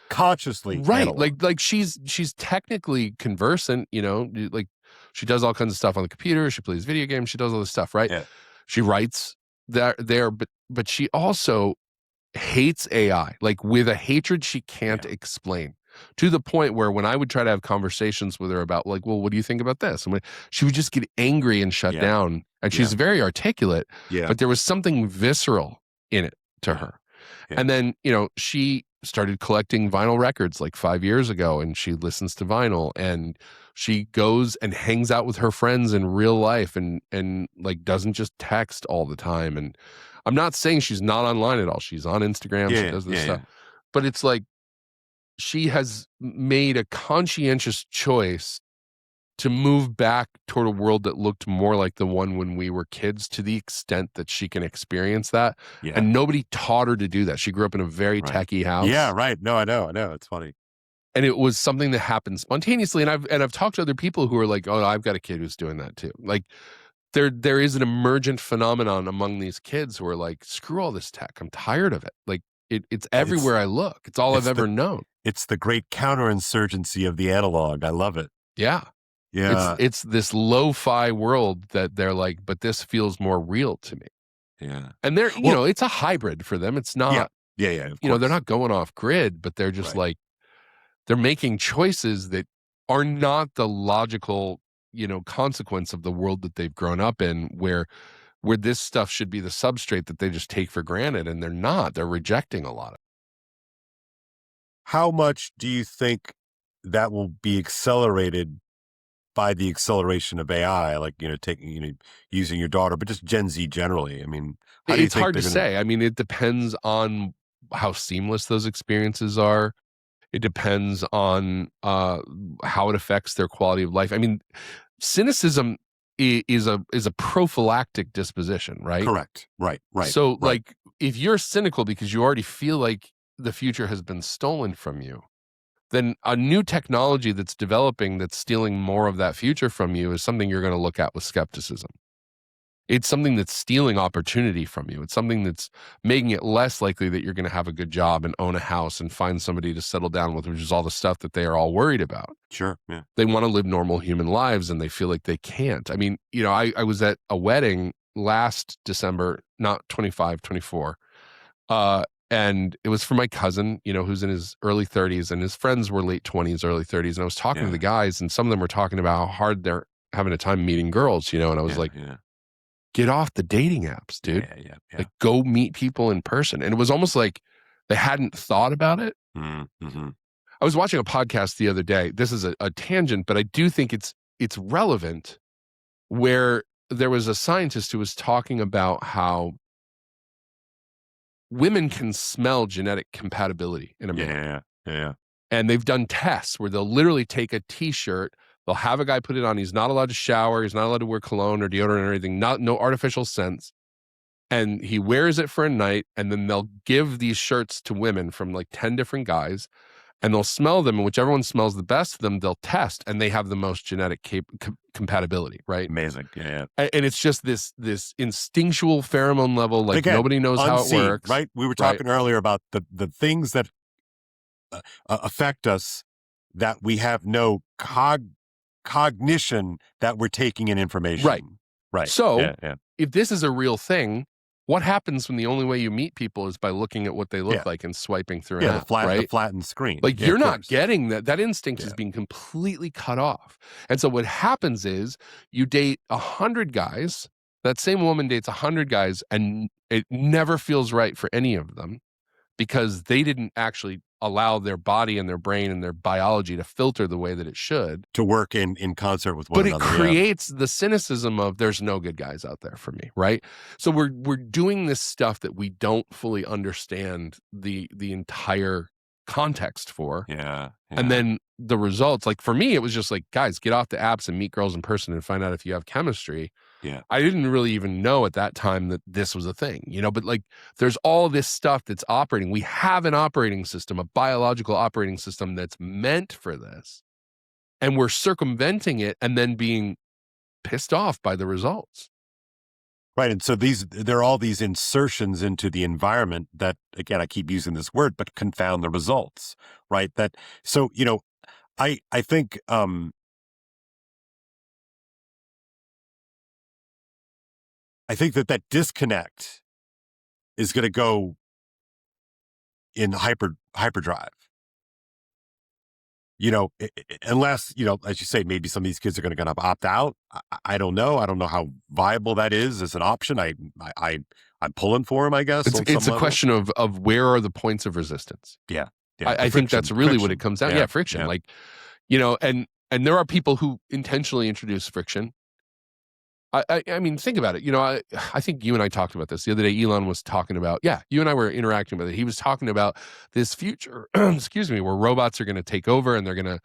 consciously right. analog. She's technically conversant, she does all kinds of stuff on the computer. She plays video games. She does all this stuff, right? She writes there, but she also hates AI, with a hatred she can't explain, to the point where when I would try to have conversations with her about well, what do you think about this? And she would just get angry and shut down. And she's very articulate, but there was something visceral in it to her. And then, she started collecting vinyl records 5 years ago, and she listens to vinyl, and she goes and hangs out with her friends in real life and doesn't just text all the time. And I'm not saying she's not online at all. She's on Instagram. She does this stuff. But it's she has made a conscientious choice to move back toward a world that looked more like the one when we were kids, to the extent that she can experience that. And nobody taught her to do that. She grew up in a very techie house. No, I know. It's funny. And it was something that happened spontaneously. And I've talked to other people who are like, oh, I've got a kid who's doing that too. There is an emergent phenomenon among these kids who are like, screw all this tech. I'm tired of it. It's everywhere I look. It's all I've ever known. It's the great counterinsurgency of the analog. I love it. Yeah. It's this lo-fi world that they're like, but this feels more real to me. And they're, it's a hybrid for them. It's not, they're not going off grid, but they're just they're making choices that are not the logical, consequence of the world that they've grown up in, where this stuff should be the substrate that they just take for granted, and they're not. They're rejecting a lot of it. How much do you think that will be accelerated by the acceleration of AI, like, taking, using your daughter, but just Gen Z generally? I mean, how do you It's think hard to say. I mean, it depends on how seamless those experiences are. It depends on how it affects their quality of life. I mean, cynicism is a prophylactic disposition, right? Correct. Right. So, right. like, if you're cynical because you already feel like the future has been stolen from you, then a new technology that's developing that's stealing more of that future from you is something you're going to look at with skepticism. It's something that's stealing opportunity from you. It's something that's making it less likely that you're going to have a good job and own a house and find somebody to settle down with, which is all the stuff that they are all worried about. Sure. Yeah. They want to live normal human lives and they feel like they can't. I mean, I was at a wedding last December, not 25, 24. And it was for my cousin, who's in his early 30s, and his friends were late 20s, early 30s. And I was talking to the guys, and some of them were talking about how hard they're having a time meeting girls, and I was like, get off the dating apps, dude. Yeah. Like, go meet people in person. And it was almost like they hadn't thought about it. Mm-hmm. I was watching a podcast the other day. This is a tangent, but I do think it's relevant, where there was a scientist who was talking about how women can smell genetic compatibility in a man. Yeah. And they've done tests where they'll literally take a t-shirt, they'll have a guy put it on, he's not allowed to shower, he's not allowed to wear cologne or deodorant or anything, no artificial scents. And he wears it for a night, and then they'll give these shirts to women from like 10 different guys, and they'll smell them, and whichever one smells the best of them, they'll test, and they have the most genetic compatibility, right? Amazing. Yeah. And it's just this instinctual pheromone level, like, again, nobody knows unseen, how it works. Right? We were talking earlier about the things that affect us that we have no cognition that we're taking in information. Right. So if this is a real thing, what happens when the only way you meet people is by looking at what they look like and swiping through an app, the flattened screen. Like, you're not getting that. That instinct is being completely cut off. And so what happens is you date 100 guys, that same woman dates 100 guys, and it never feels right for any of them because they didn't actually allow their body and their brain and their biology to filter the way that it should. To work in concert with one another. But it creates the cynicism of there's no good guys out there for me, right? So we're doing this stuff that we don't fully understand the entire context for. Yeah. And then the results, like for me, it was just like, guys, get off the apps and meet girls in person and find out if you have chemistry. Yeah. I didn't really even know at that time that this was a thing, but like there's all this stuff that's operating. We have an operating system, a biological operating system that's meant for this. And we're circumventing it and then being pissed off by the results. Right. And so there are all these insertions into the environment that, again, I keep using this word, but confound the results, right? So, I think, I think that disconnect is going to go in hyperdrive. Unless, as you say, maybe some of these kids are going to opt out. I don't know. I don't know how viable that is as an option. I'm pulling for them, I guess. It's a question of where are the points of resistance. Yeah. I think that's really what it comes down. Yeah, friction. Yeah. Like, and there are people who intentionally introduce friction. I mean, think about it. I think you and I talked about this the other day. Elon was talking about, you and I were interacting with it. He was talking about this future, where robots are going to take over and they're going to,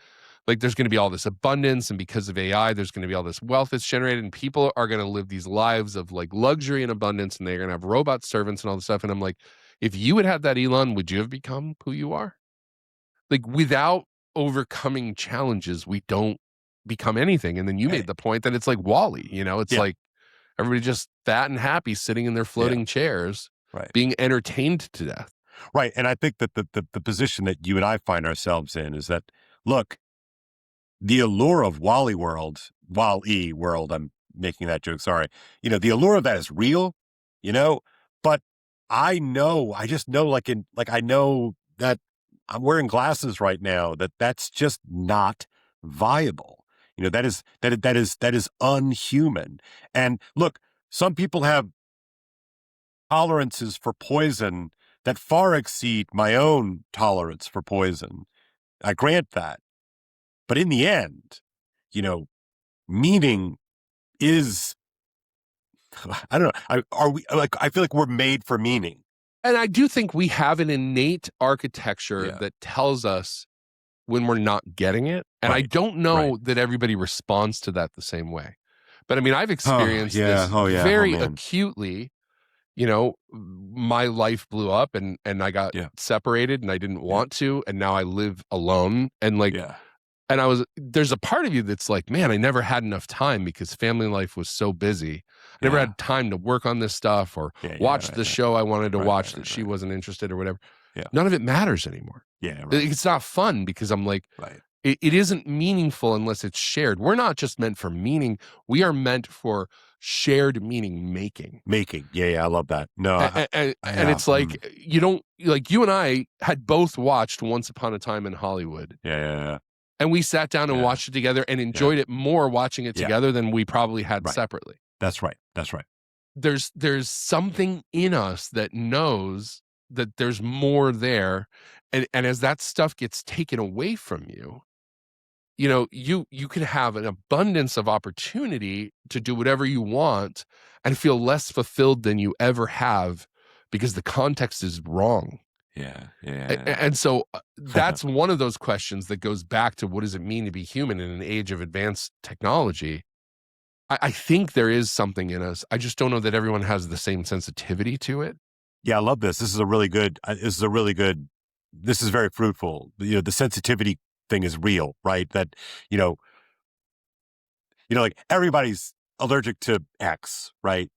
like, there's going to be all this abundance. And because of AI, there's going to be all this wealth that's generated and people are going to live these lives of like luxury and abundance and they're going to have robot servants and all this stuff. And I'm like, if you had that, Elon, would you have become who you are? Like, without overcoming challenges, we don't become anything. And then you made the point that it's like WALL-E, it's like everybody just fat and happy sitting in their floating chairs, being entertained to death. Right. And I think that the position that you and I find ourselves in is that, look, the allure of WALL-E world, I'm making that joke, sorry. The allure of that is real, but I just know I know that I'm wearing glasses right now, that's just not viable. That is unhuman. And look, some people have tolerances for poison that far exceed my own tolerance for poison. I grant that. But in the end, meaning is, I don't know. I feel like we're made for meaning. And I do think we have an innate architecture that tells us when we're not getting it. And I don't know that everybody responds to that the same way. But I mean, I've experienced this very acutely. My life blew up and I got separated and I didn't want to. And now I live alone. And and there's a part of you that's like, man, I never had enough time because family life was so busy. I never had time to work on this stuff or watch the show I wanted to watch that she wasn't interested or whatever. None of it matters anymore. It's not fun because I'm like, it isn't meaningful unless it's shared. We're not just meant for meaning. We are meant for shared meaning making. I love that. No, and it's like, you and I had both watched Once Upon a Time in Hollywood. And we sat down and watched it together and enjoyed it more watching it together than we probably had separately. That's right. There's something in us that knows that there's more there. And as that stuff gets taken away from you, you can have an abundance of opportunity to do whatever you want and feel less fulfilled than you ever have because the context is wrong. And so that's one of those questions that goes back to what does it mean to be human in an age of advanced technology? I think there is something in us. I just don't know that everyone has the same sensitivity to it. I love this. This is very fruitful. The sensitivity thing is real, right? That, like everybody's allergic to X, right?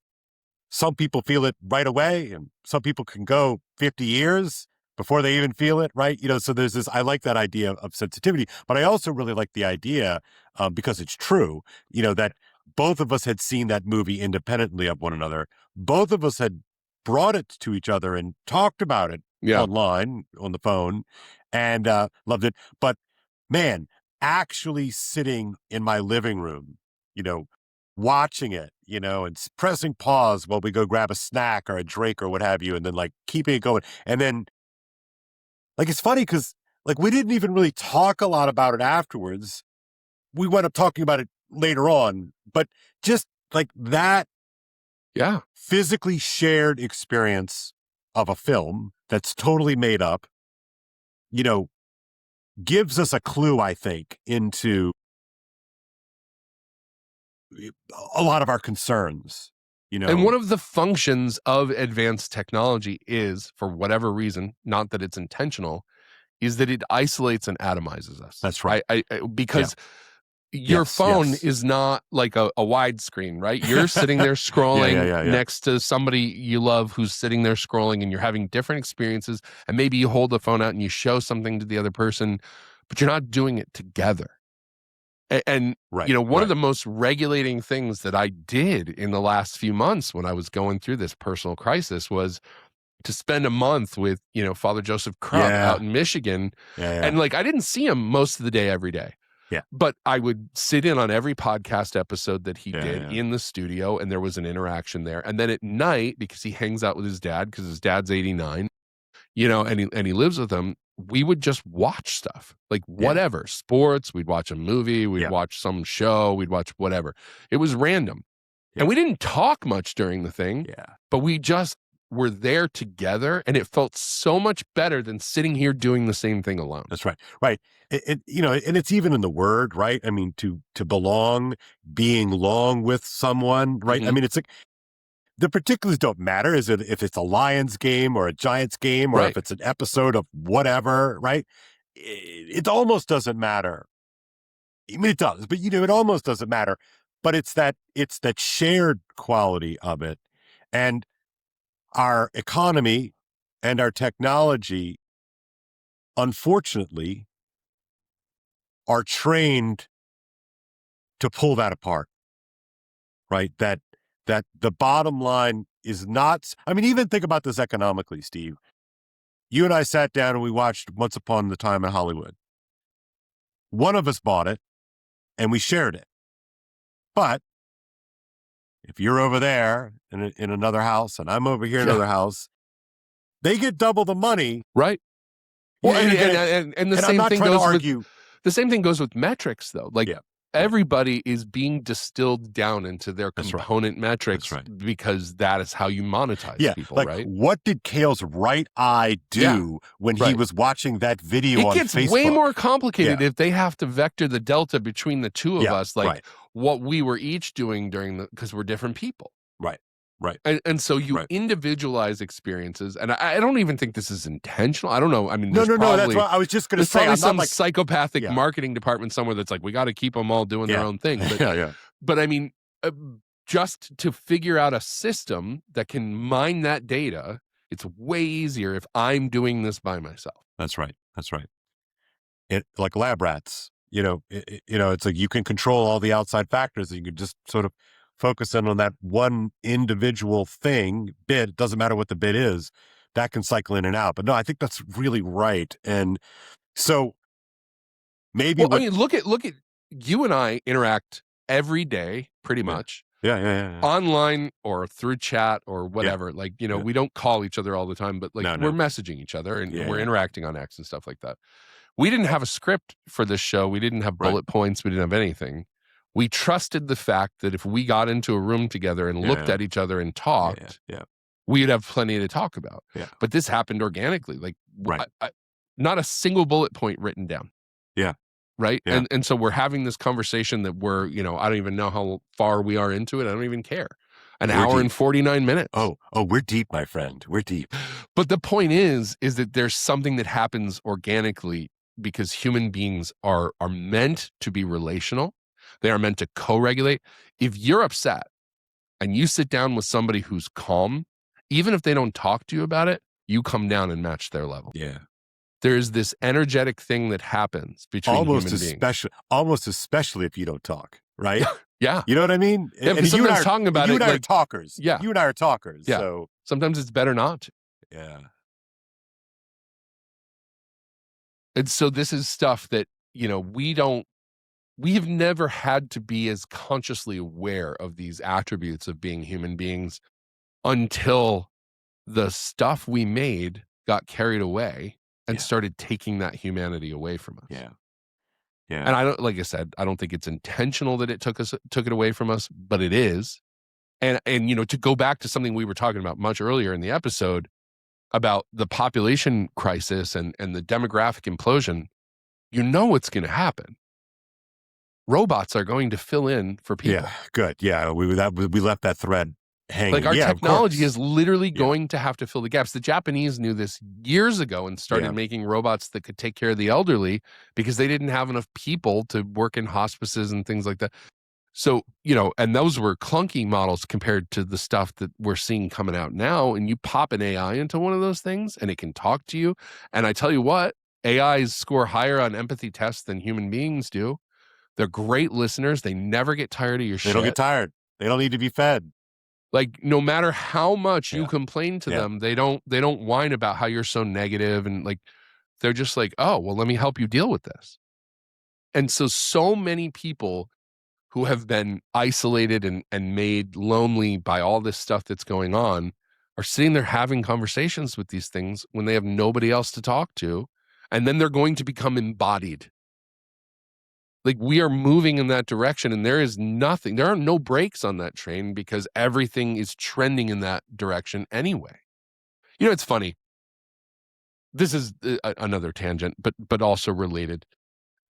Some people feel it right away and some people can go 50 years before they even feel it, right? So there's this, I like that idea of sensitivity, but I also really like the idea, because it's true, that both of us had seen that movie independently of one another. Both of us had brought it to each other and talked about it online, on the phone, and loved it. But man, actually sitting in my living room, watching it, and pressing pause while we go grab a snack or a drink or what have you, and then like keeping it going. And then it's funny because we didn't even really talk a lot about it afterwards. We went up talking about it later on, but just like that physically shared experience of a film that's totally made up, gives us a clue, I think, into a lot of our concerns, And one of the functions of advanced technology is, for whatever reason, not that it's intentional, is that it isolates and atomizes us. That's right. Because your phone is not like a widescreen, right? You're sitting there scrolling next to somebody you love who's sitting there scrolling, and you're having different experiences. And maybe you hold the phone out and you show something to the other person, but you're not doing it together. And one of the most regulating things that I did in the last few months when I was going through this personal crisis was to spend a month with, Father Joseph Krug out in Michigan. And I didn't see him most of the day, every day. But I would sit in on every podcast episode that he did in the studio, and there was an interaction there. And then at night, because he hangs out with his dad, because his dad's 89, and he lives with him, we would just watch stuff, whatever, sports, we'd watch a movie, we'd watch some show, we'd watch whatever. It was random. And we didn't talk much during the thing, but we just were there together, and it felt so much better than sitting here doing the same thing alone. That's right. Right. And it's even in the word, right? I mean, to belong, being long with someone, right? I mean, it's like, the particulars don't matter. Is it if it's a Lions game or a Giants game, or if it's an episode of whatever, right? It almost doesn't matter. I mean, it does, but it almost doesn't matter. But it's that shared quality of it, and our economy and our technology, unfortunately, are trained to pull that apart, right? That the bottom line is not, I mean, even think about this economically, Steve. you and I sat down and we watched Once Upon the Time in Hollywood. One of us bought it and we shared it. But if you're over there in another house and I'm over here in another house, they get double the money. Right. Well, and the same thing goes with the same thing goes with metrics, though. Like everybody is being distilled down into their component metrics because that is how you monetize people, like, right? What did Kale's right eye do when he was watching that video on Facebook? It gets way more complicated if they have to vector the delta between the two of us, like what we were each doing because we're different people. Right. And so you individualize experiences. And I don't even think this is intentional. I don't know. I mean, no. That's what I was just going to say. Probably some psychopathic marketing department somewhere that's like, we got to keep them all doing their own thing. But, but I mean, just to figure out a system that can mine that data, it's way easier if I'm doing this by myself. That's right. Like lab rats, it's like you can control all the outside factors and you can just sort of focus in on that one individual bit. It doesn't matter what the bit is, that can cycle in and out. But no, I think that's really right. And so maybe I mean, look at you and I interact every day pretty much. Yeah. Online or through chat or whatever. Like, we don't call each other all the time, but we're messaging each other and we're interacting on X and stuff like that. We didn't have a script for this show. We didn't have bullet points. We didn't have anything. We trusted the fact that if we got into a room together and looked at each other and talked, we'd have plenty to talk about. But this happened organically. Like, not a single bullet point written down. Right. Yeah. And so we're having this conversation that we're, I don't even know how far we are into it. I don't even care. We're hour deep. And 49 minutes. Oh, we're deep, my friend. We're deep. But the point is that there's something that happens organically because human beings are meant to be relational. They are meant to co-regulate. If you're upset and you sit down with somebody who's calm, even if they don't talk to you about it, you come down and match their level. Yeah. There's this energetic thing that happens between human beings. Almost especially if you don't talk, right? Yeah. You know what I mean? Yeah, and you and I are talking about you it. You and I are talkers. Yeah. You and I are talkers. Yeah. So sometimes it's better not to. Yeah. And so this is stuff that, we have never had to be as consciously aware of these attributes of being human beings until the stuff we made got carried away and started taking that humanity away from us. Yeah. And like I said, I don't think it's intentional that it took it away from us, but it is. And to go back to something we were talking about much earlier in the episode about the population crisis and the demographic implosion, what's going to happen. Robots are going to fill in for people. Yeah, good. Yeah, we left that thread hanging. Like our technology is literally going to have to fill the gaps. The Japanese knew this years ago and started making robots that could take care of the elderly because they didn't have enough people to work in hospices and things like that. So, and those were clunky models compared to the stuff that we're seeing coming out now. And you pop an AI into one of those things and it can talk to you. And I tell you what, AIs score higher on empathy tests than human beings do. They're great listeners. They never get tired of your shit. They don't get tired. They don't need to be fed. Like, no matter how much you complain to them, they don't whine about how you're so negative. And like, they're just like, oh, well, let me help you deal with this. And so many people who have been isolated and made lonely by all this stuff that's going on are sitting there having conversations with these things when they have nobody else to talk to. And then they're going to become embodied. Like, we are moving in that direction and there are no brakes on that train because everything is trending in that direction anyway. It's funny. This is another tangent, but also related.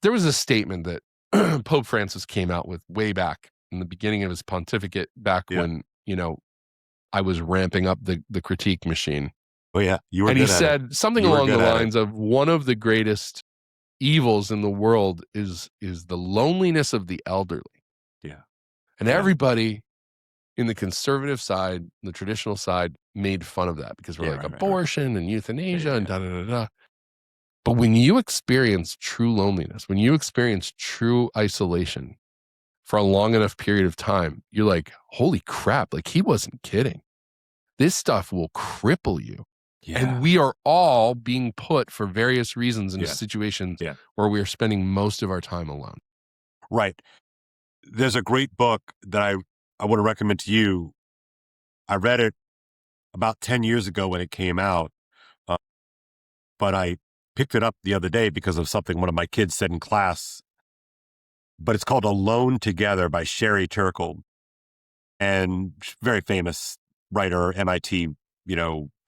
There was a statement that Pope Francis came out with way back in the beginning of his pontificate back when, I was ramping up the critique machine. Oh yeah. And he said something along the lines of one of the greatest evils in the world is the loneliness of the elderly. Yeah. And everybody in the conservative side, the traditional side, made fun of that because we're abortion and euthanasia and da-da-da-da. But when you experience true loneliness, when you experience true isolation for a long enough period of time, you're like, holy crap, like he wasn't kidding. This stuff will cripple you. And we are all being put for various reasons into Yeah. situations Yeah. where we are spending most of our time alone. Right. There's a great book that I want to recommend to you. I read it about 10 years ago when it came out, but I picked it up the other day because of something one of my kids said in class. But it's called Alone Together by Sherry Turkle, and very famous writer, MIT,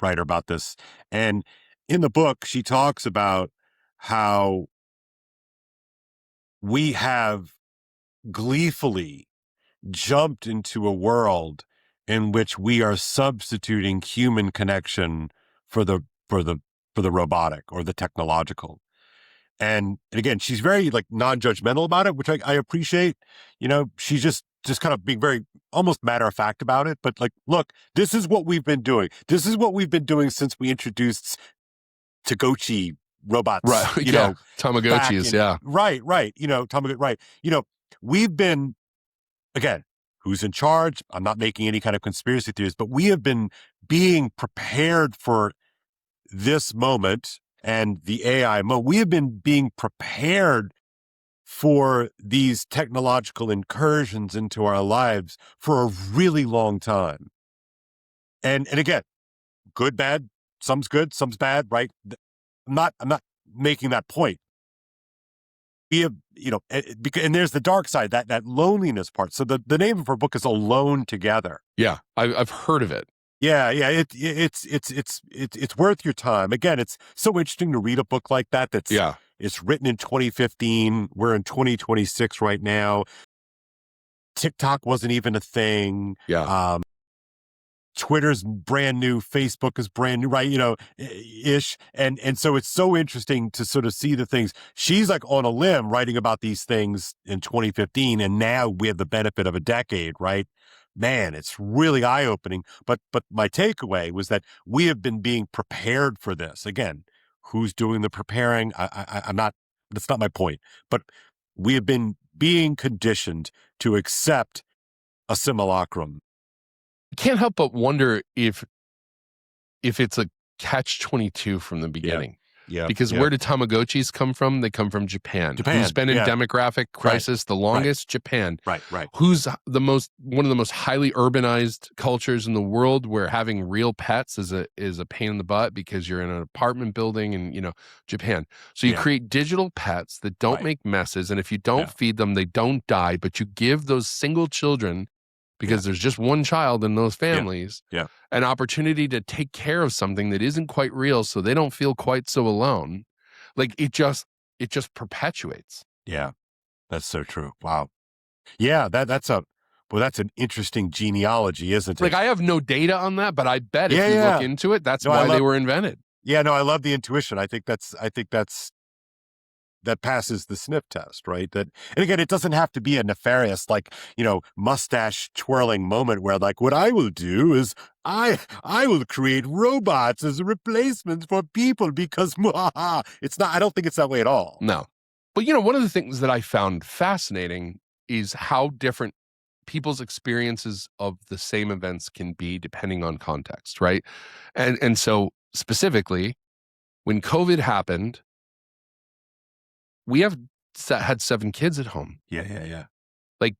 writer about this. And in the book, she talks about how we have gleefully jumped into a world in which we are substituting human connection for the robotic or the technological. And again, she's very like non-judgmental about it, which I appreciate. She's just kind of being very almost matter of fact about it. But like, look, this is what we've been doing. This is what we've been doing since we introduced Tagochi robots. Right. Tamagotchis. Right. Right. We've been, again, who's in charge? I'm not making any kind of conspiracy theories, but we have been being prepared for this moment and the AI moment. We have been being prepared for these technological incursions into our lives for a really long time. And again, good, bad, some's good, some's bad, right? I'm not making that point. We have, and there's the dark side, that loneliness part. So the name of her book is Alone Together. Yeah, I've heard of it. Yeah. It's worth your time. Again, it's so interesting to read a book like that. It's written in 2015. We're in 2026 right now. TikTok wasn't even a thing. Yeah. Twitter's brand new, Facebook is brand new, right? Ish. And so it's so interesting to sort of see the things. She's like on a limb writing about these things in 2015, and now we have the benefit of a decade, right? Man, it's really eye-opening. But my takeaway was that we have been being prepared for this. Again, who's doing the preparing? I'm not, that's not my point. But we have been being conditioned to accept a simulacrum. Can't help but wonder if it's a catch-22 from the beginning. Yeah. Because where did Tamagotchis come from? They come from Japan. Who's been in demographic crisis the longest? Japan. Right. Who's one of the most highly urbanized cultures in the world, where having real pets is a pain in the butt because you're in an apartment building and Japan. So you create digital pets that don't make messes, and if you don't feed them, they don't die, but you give those single children, because there's just one child in those families, an opportunity to take care of something that isn't quite real, so they don't feel quite so alone. Like it just perpetuates. Yeah, that's so true. Wow. Yeah, that's an interesting genealogy, isn't it? Like I have no data on that, but I bet if you look into it, that's why they were invented. Yeah, no, I love the intuition. I think that passes the sniff test, right? And again, it doesn't have to be a nefarious, mustache twirling moment where what I will do is I will create robots as a replacement for people because it's not, I don't think it's that way at all. No. But one of the things that I found fascinating is how different people's experiences of the same events can be depending on context, right? And so specifically, when COVID happened, we had 7 kids at home. Yeah. Like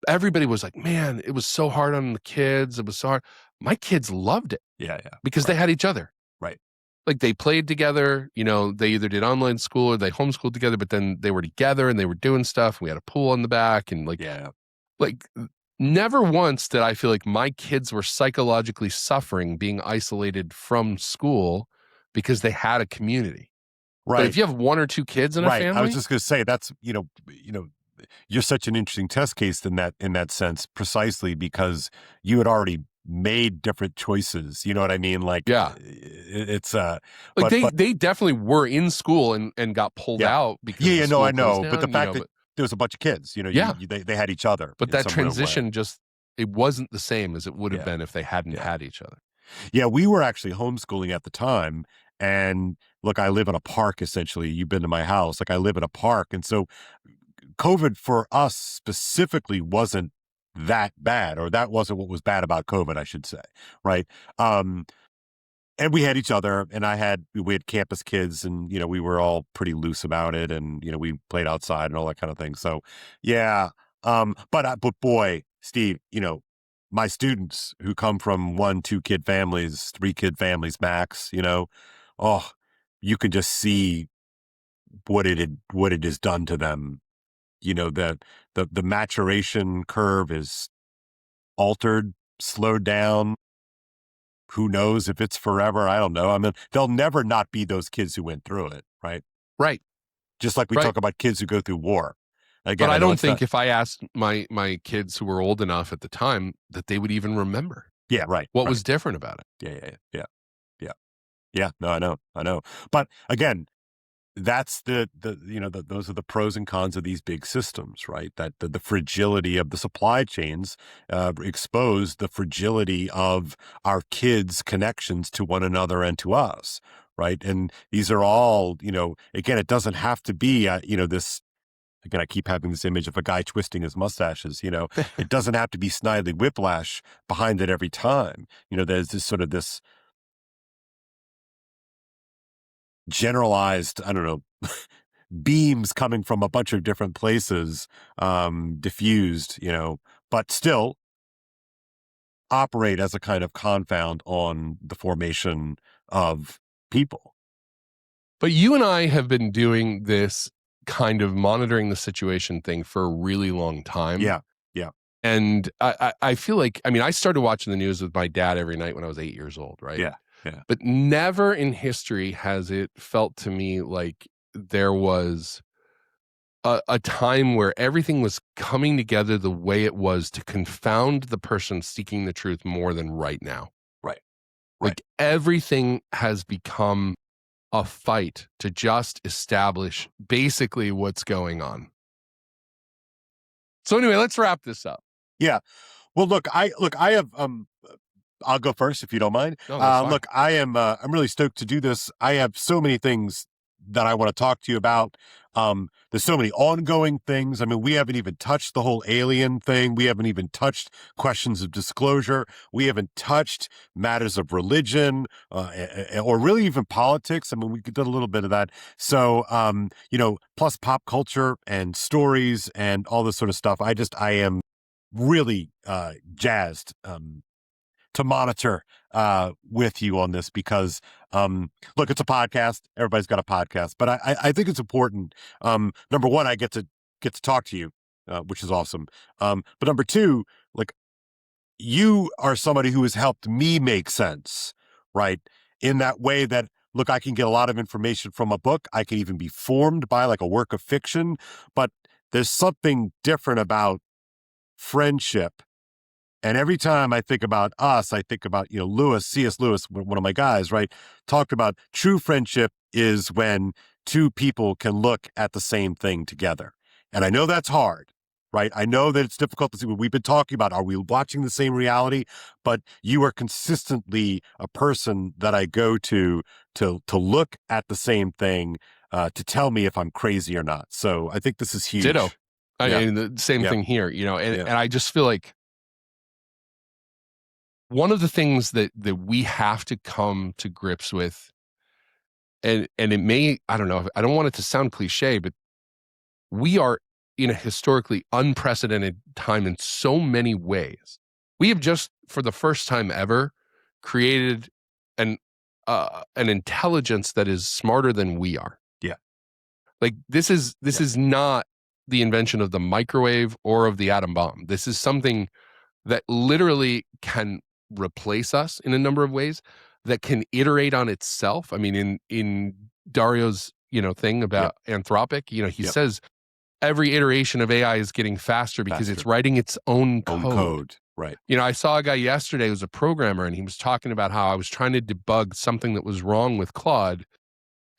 everybody was like, man, it was so hard on the kids. It was so hard. My kids loved it. Yeah. Because they had each other. Right. Like they played together, they either did online school or they homeschooled together, but then they were together and they were doing stuff. We had a pool in the back and never once did I feel like my kids were psychologically suffering being isolated from school because they had a community. Right. But if you have 1 or 2 kids in a family, I was just going to say that's you're such an interesting test case in that sense, precisely because you had already made different choices. You know what I mean? It's they definitely were in school and got pulled out because I know. But the fact that there was a bunch of kids, they had each other. But that transition it wasn't the same as it would have been if they hadn't had each other. Yeah, we were actually homeschooling at the time. And look, I live in a park, essentially. You've been to my house. I live in a park. And so COVID for us specifically wasn't that bad, or that wasn't what was bad about COVID, I should say. Right. and we had each other, and we had campus kids, and, you know, we were all pretty loose about it, and, you know, we played outside and all that kind of thing. So yeah. But boy, Steve, you know, my students who come from 1-2 kid families, 3 kid families max, you know, oh, you can just see what it has done to them. You know, the maturation curve is altered, slowed down. Who knows if it's forever? I don't know. I mean, they'll never not be those kids who went through it, right? Right. Just like we talk about kids who go through war. Again, but I don't think if I asked my kids who were old enough at the time that they would even remember. Yeah, right. What was different about it? Yeah. No, I know. But again, that's those are the pros and cons of these big systems, right? That the fragility of the supply chains expose the fragility of our kids' connections to one another and to us, right? And these are all, you know, again, it doesn't have to be, this. Again, I keep having this image of a guy twisting his mustaches, you know, it doesn't have to be Snidely Whiplash behind it every time. You know, there's this generalized, I don't know, beams coming from a bunch of different places, diffused, you know, but still operate as a kind of confound on the formation of people. But you and I have been doing this kind of monitoring the situation thing for a really long time. Yeah. And I feel like, I mean, I started watching the news with my dad every night when I was 8 years old, right? Yeah. But never in history has it felt to me like there was a time where everything was coming together the way it was to confound the person seeking the truth more than right now. Right. Like everything has become a fight to just establish basically what's going on. So anyway, let's wrap this up. Yeah. Well, look, I have, I'll go first if you don't mind. No, that's fine. Look, I'm really stoked to do this. I have so many things that I want to talk to you about. There's so many ongoing things. I mean, we haven't even touched the whole alien thing. We haven't even touched questions of disclosure. We haven't touched matters of religion, or really even politics. I mean, we did a little bit of that. So, you know, plus pop culture and stories and all this sort of stuff. I am really jazzed to monitor with you on this because, look, it's a podcast. Everybody's got a podcast, but I think it's important. Number one, I get to talk to you, which is awesome. But number two, like, you are somebody who has helped me make sense, right? In that way that, look, I can get a lot of information from a book. I can even be formed by like a work of fiction, but there's something different about friendship. And every time I think about us, I think about, you know, C.S. Lewis, one of my guys, right, talked about true friendship is when two people can look at the same thing together. And I know that's hard, right? I know that it's difficult to see what we've been talking about. Are we watching the same reality? But you are consistently a person that I go to look at the same thing, to tell me if I'm crazy or not. So I think this is huge. Ditto. I mean, the same thing here, you know, and I just feel like one of the things that we have to come to grips with, and it may, I don't know, I don't want it to sound cliche, but we are in a historically unprecedented time in so many ways. We have just, for the first time ever, created an intelligence that is smarter than we are. Yeah. Like this is not the invention of the microwave or of the atom bomb. This is something that literally can replace us in a number of ways, that can iterate on itself. I mean, in Dario's, you know, thing about Anthropic, you know, he says every iteration of AI is getting faster because it's writing its own code. Right. You know, I saw a guy yesterday who was a programmer, and he was talking about how I was trying to debug something that was wrong with Claude.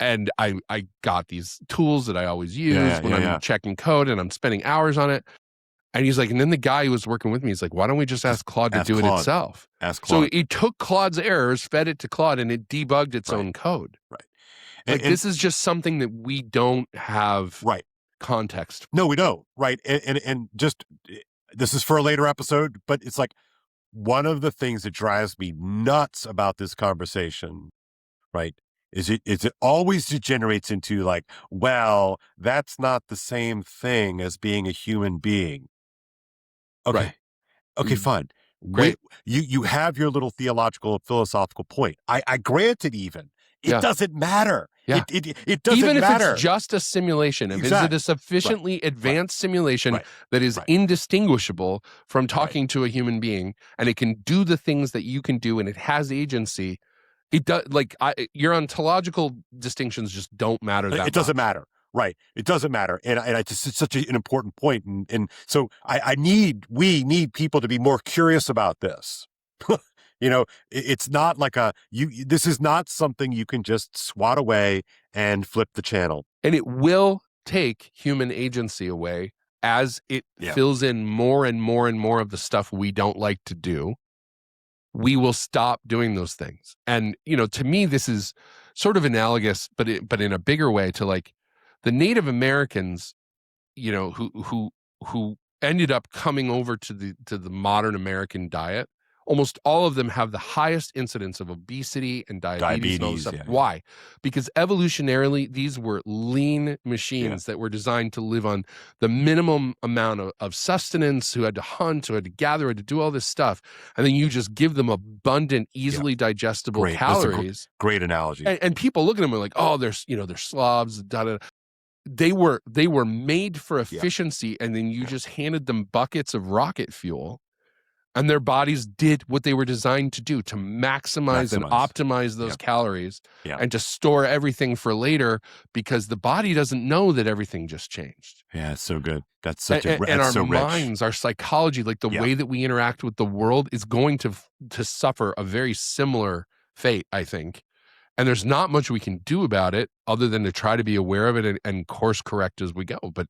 And I got these tools that I always use when I'm checking code, and I'm spending hours on it. And he's like, and then the guy who was working with me, he's like, why don't we just ask Claude to do it itself? Ask Claude. So he took Claude's errors, fed it to Claude, and it debugged its own code. Right. Like, this is just something that we don't have context for. No, we don't. Right. And just, this is for a later episode, but it's like, one of the things that drives me nuts about this conversation, right, is it always degenerates into like, well, that's not the same thing as being a human being. Okay. Right. Okay, fine. Great. You have your little theological, philosophical point. I grant it even. It Yeah. doesn't matter. Yeah. It doesn't Even if matter. it's just a simulation, if is it Exactly. a sufficiently advanced simulation Right. that is Right. indistinguishable from talking to a human being, and it can do the things that you can do, and it has agency, it does. Like your ontological distinctions just don't matter that much. It doesn't matter. Right. It doesn't matter. And I just, it's such an important point. And so we need people to be more curious about this. You know, it's not like this is not something you can just swat away and flip the channel. And it will take human agency away as it fills in more and more and more of the stuff we don't like to do. We will stop doing those things. And, you know, to me, this is sort of analogous, but in a bigger way to like the Native Americans, you know, who ended up coming over to the modern American diet. Almost all of them have the highest incidence of obesity and diabetes and all this stuff. Yeah. Why? Because evolutionarily, these were lean machines that were designed to live on the minimum amount of sustenance, who had to hunt, who had to gather, had to do all this stuff. And then you just give them abundant, easily digestible calories. That's a great analogy. And people look at them and like, oh, they're Slavs, da-da. They were made for efficiency, and then you just handed them buckets of rocket fuel. And their bodies did what they were designed to do, to maximize and optimize those calories and to store everything for later, because the body doesn't know that everything just changed. Yeah, it's so good. That's such a and our so minds, our psychology, like the way that we interact with the world is going to suffer a very similar fate, I think. And there's not much we can do about it other than to try to be aware of it and course correct as we go. But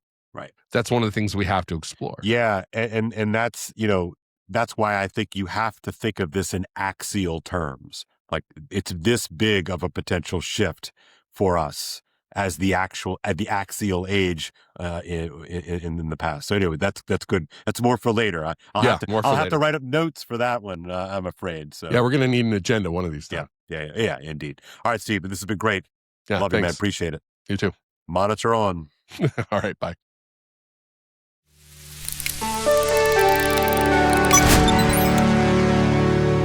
that's one of the things we have to explore. Yeah, and that's, you know, that's why I think you have to think of this in axial terms. Like it's this big of a potential shift for us as the axial age in the past. So anyway, that's good. That's more for later. I'll have to write up notes for that one. I'm afraid. So yeah, we're gonna need an agenda one of these times. Yeah, indeed. All right, Steve, this has been great. Yeah, love you, man. Appreciate it. You too. Monitor on. All right, bye.